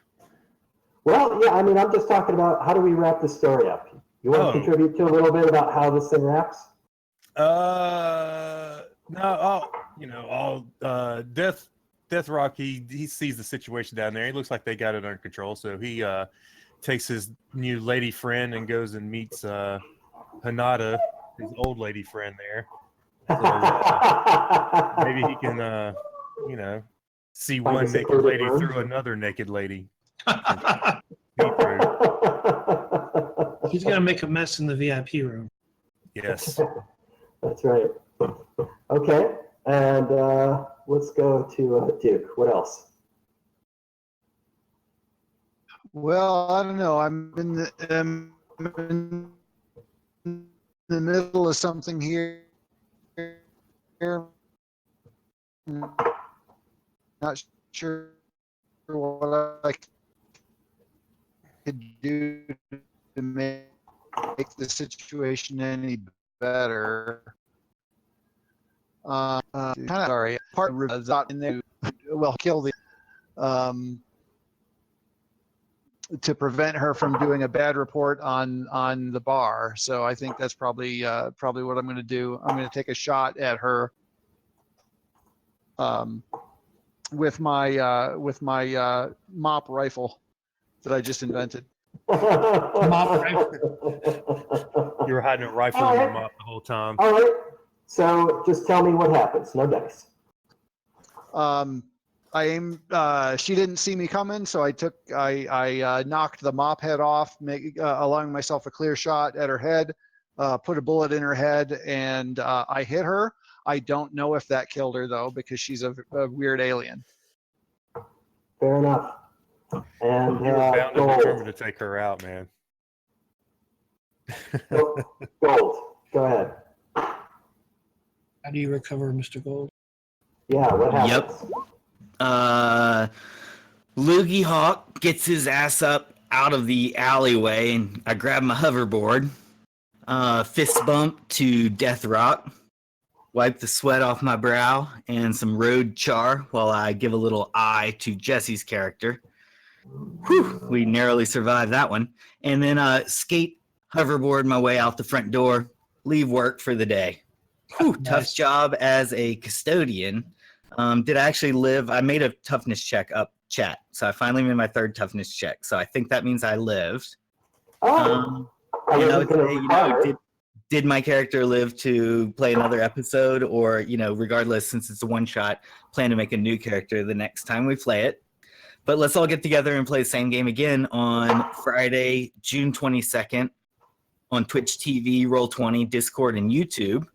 Well, yeah. I mean, I'm just talking about how do we wrap this story up. You want to contribute to a little bit about how this thing wraps? No, Death Rock, he sees the situation down there. He looks like they got it under control, so he takes his new lady friend and goes and meets Hanada, his old lady friend there. So maybe he can, see Find one a naked secluded lady room. through another naked lady. He's going to make a mess in the VIP room. Yes. That's right. Okay, and let's go to Duke. What else? Well, I don't know. I'm in the middle of something here. Not sure what I could do to make the situation any better. Kind of sorry. Part of Zoot in there. Well, kill the to prevent her from doing a bad report on the bar. So I think that's probably what I'm going to do. I'm going to take a shot at her with my mop rifle that I just invented. Mop rifle. You were hiding a rifle in your mop the whole time. All right. So just tell me what happens. No dice. I aim. She didn't see me coming, so I knocked the mop head off, allowing myself a clear shot at her head. Put a bullet in her head, and I hit her. I don't know if that killed her though, because she's a weird alien. Fair enough. And You were bound and Gold. determined to take her out, man. Gold. Go ahead. How do you recover, Mr. Gold? Yeah. What happens? Loogie Hawk gets his ass up out of the alleyway, and I grab my hoverboard. Fist bump to Death Rock. Wipe the sweat off my brow and some road char while I give a little eye to Jesse's character. Whew, we narrowly survived that one. And then skate hoverboard my way out the front door, leave work for the day. Whew, tough job as a custodian. Did I actually live? I made a toughness check up chat. So I finally made my third toughness check. So I think that means I lived. And I would say, did my character live to play another episode, or, regardless, since it's a one shot, plan to make a new character the next time we play it. But let's all get together and play the same game again on Friday, June 22nd on Twitch TV, Roll20, Discord, and YouTube.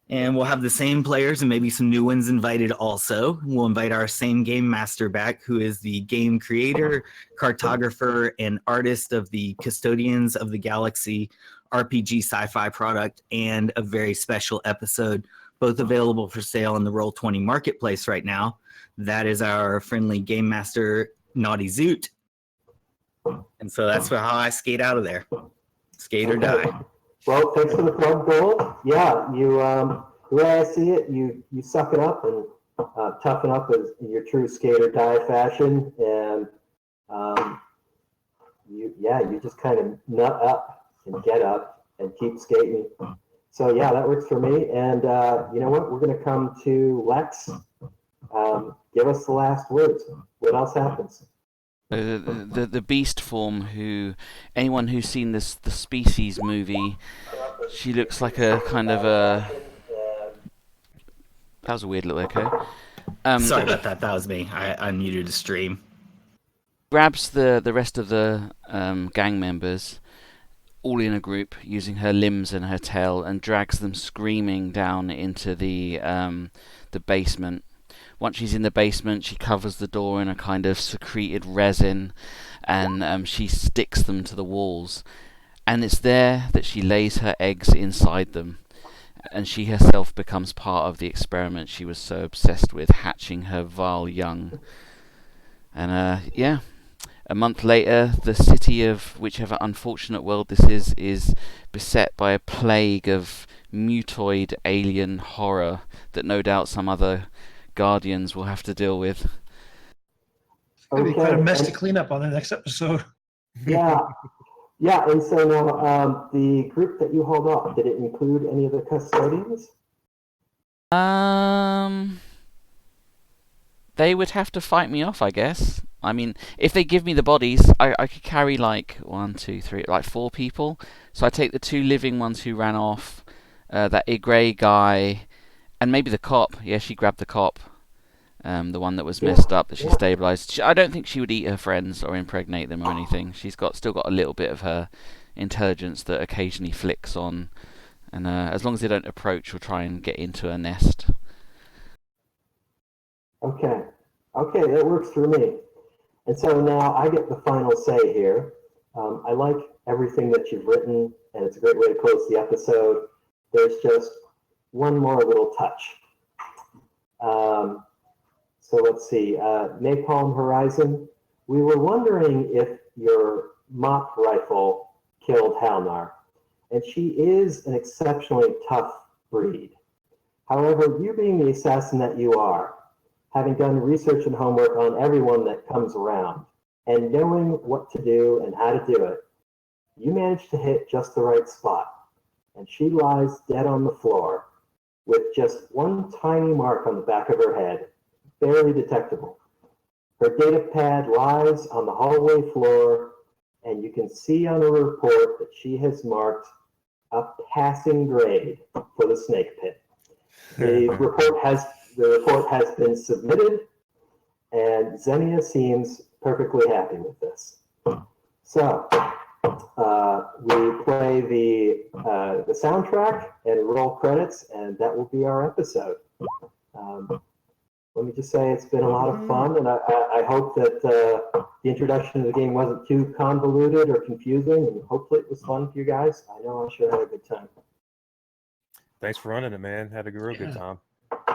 And we'll have the same players and maybe some new ones invited also. We'll invite our same game master back, who is the game creator, cartographer, and artist of the Custodians of the Galaxy RPG sci-fi product, and a very special episode, both available for sale in the Roll20 marketplace right now. That is our friendly game master, Naughty Zoot. And so that's how I skate out of there. Skate or die. Well, thanks for the plug, Gold. Yeah, you, the way I see it, you suck it up and toughen up in your true skate or die fashion, and you just kind of nut up and get up and keep skating. So yeah, that works for me. And you know what? We're going to come to Lex. Give us the last words. What else happens? The beast form, who anyone who's seen the Species movie, she looks like a kind of a. That was a weird little echo. Sorry about that. That was me. I unmuted the stream. Grabs the rest of the gang members, all in a group, using her limbs and her tail, and drags them screaming down into the basement. Once she's in the basement, she covers the door in a kind of secreted resin, and she sticks them to the walls. And it's there that she lays her eggs inside them, and she herself becomes part of the experiment she was so obsessed with, hatching her vile young. And a month later, the city of whichever unfortunate world this is beset by a plague of mutoid alien horror that no doubt some other Guardians will have to deal with. It's going to be quite a mess to clean up on the next episode. Yeah. Yeah, and so now the group that you hauled off, did it include any of the Custodians? They would have to fight me off, I guess. I mean, if they give me the bodies, I could carry like 4 people. So I take the 2 living ones who ran off, that Igray guy, and maybe the cop. Yeah, she grabbed the cop. The one that was messed up, that she stabilized. I don't think she would eat her friends or impregnate them or anything. She's still got a little bit of her intelligence that occasionally flicks on. And as long as they don't approach, she'll try and get into her nest. Okay, that works for me. And so now I get the final say here. I like everything that you've written, and it's a great way to close the episode. There's just one more little touch. So let's see, Napalm Horizon. We were wondering if your mop rifle killed Halnar, and she is an exceptionally tough breed. However, you being the assassin that you are, having done research and homework on everyone that comes around, and knowing what to do and how to do it, you managed to hit just the right spot, and she lies dead on the floor with just one tiny mark on the back of her head, barely detectable. Her data pad lies on the hallway floor, and you can see on her report that she has marked a passing grade for the snake pit. The report has been submitted, and Xenia seems perfectly happy with this. So we play the soundtrack and roll credits, and that will be our episode. Let me just say it's been a lot of fun, and I hope that the introduction to the game wasn't too convoluted or confusing, and hopefully it was fun for you guys. I know I sure had a good time. Thanks for running it, man. Had a real good time.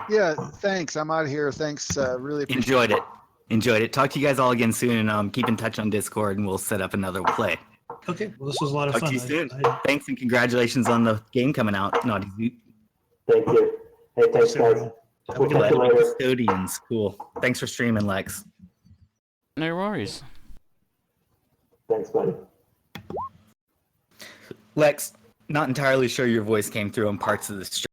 Yeah, thanks. I'm out of here. Thanks. Really Enjoyed it. Talk to you guys all again soon, and keep in touch on Discord, and we'll set up another play. Okay, well, this was a lot of Talk fun. to you soon. Thanks, and congratulations on the game coming out, Naughty Zoot. Thank you. Hey, thanks, guys. We'll catch you later. Custodians, cool. Thanks for streaming, Lex. No worries. Thanks, buddy. Lex, not entirely sure your voice came through on parts of the stream.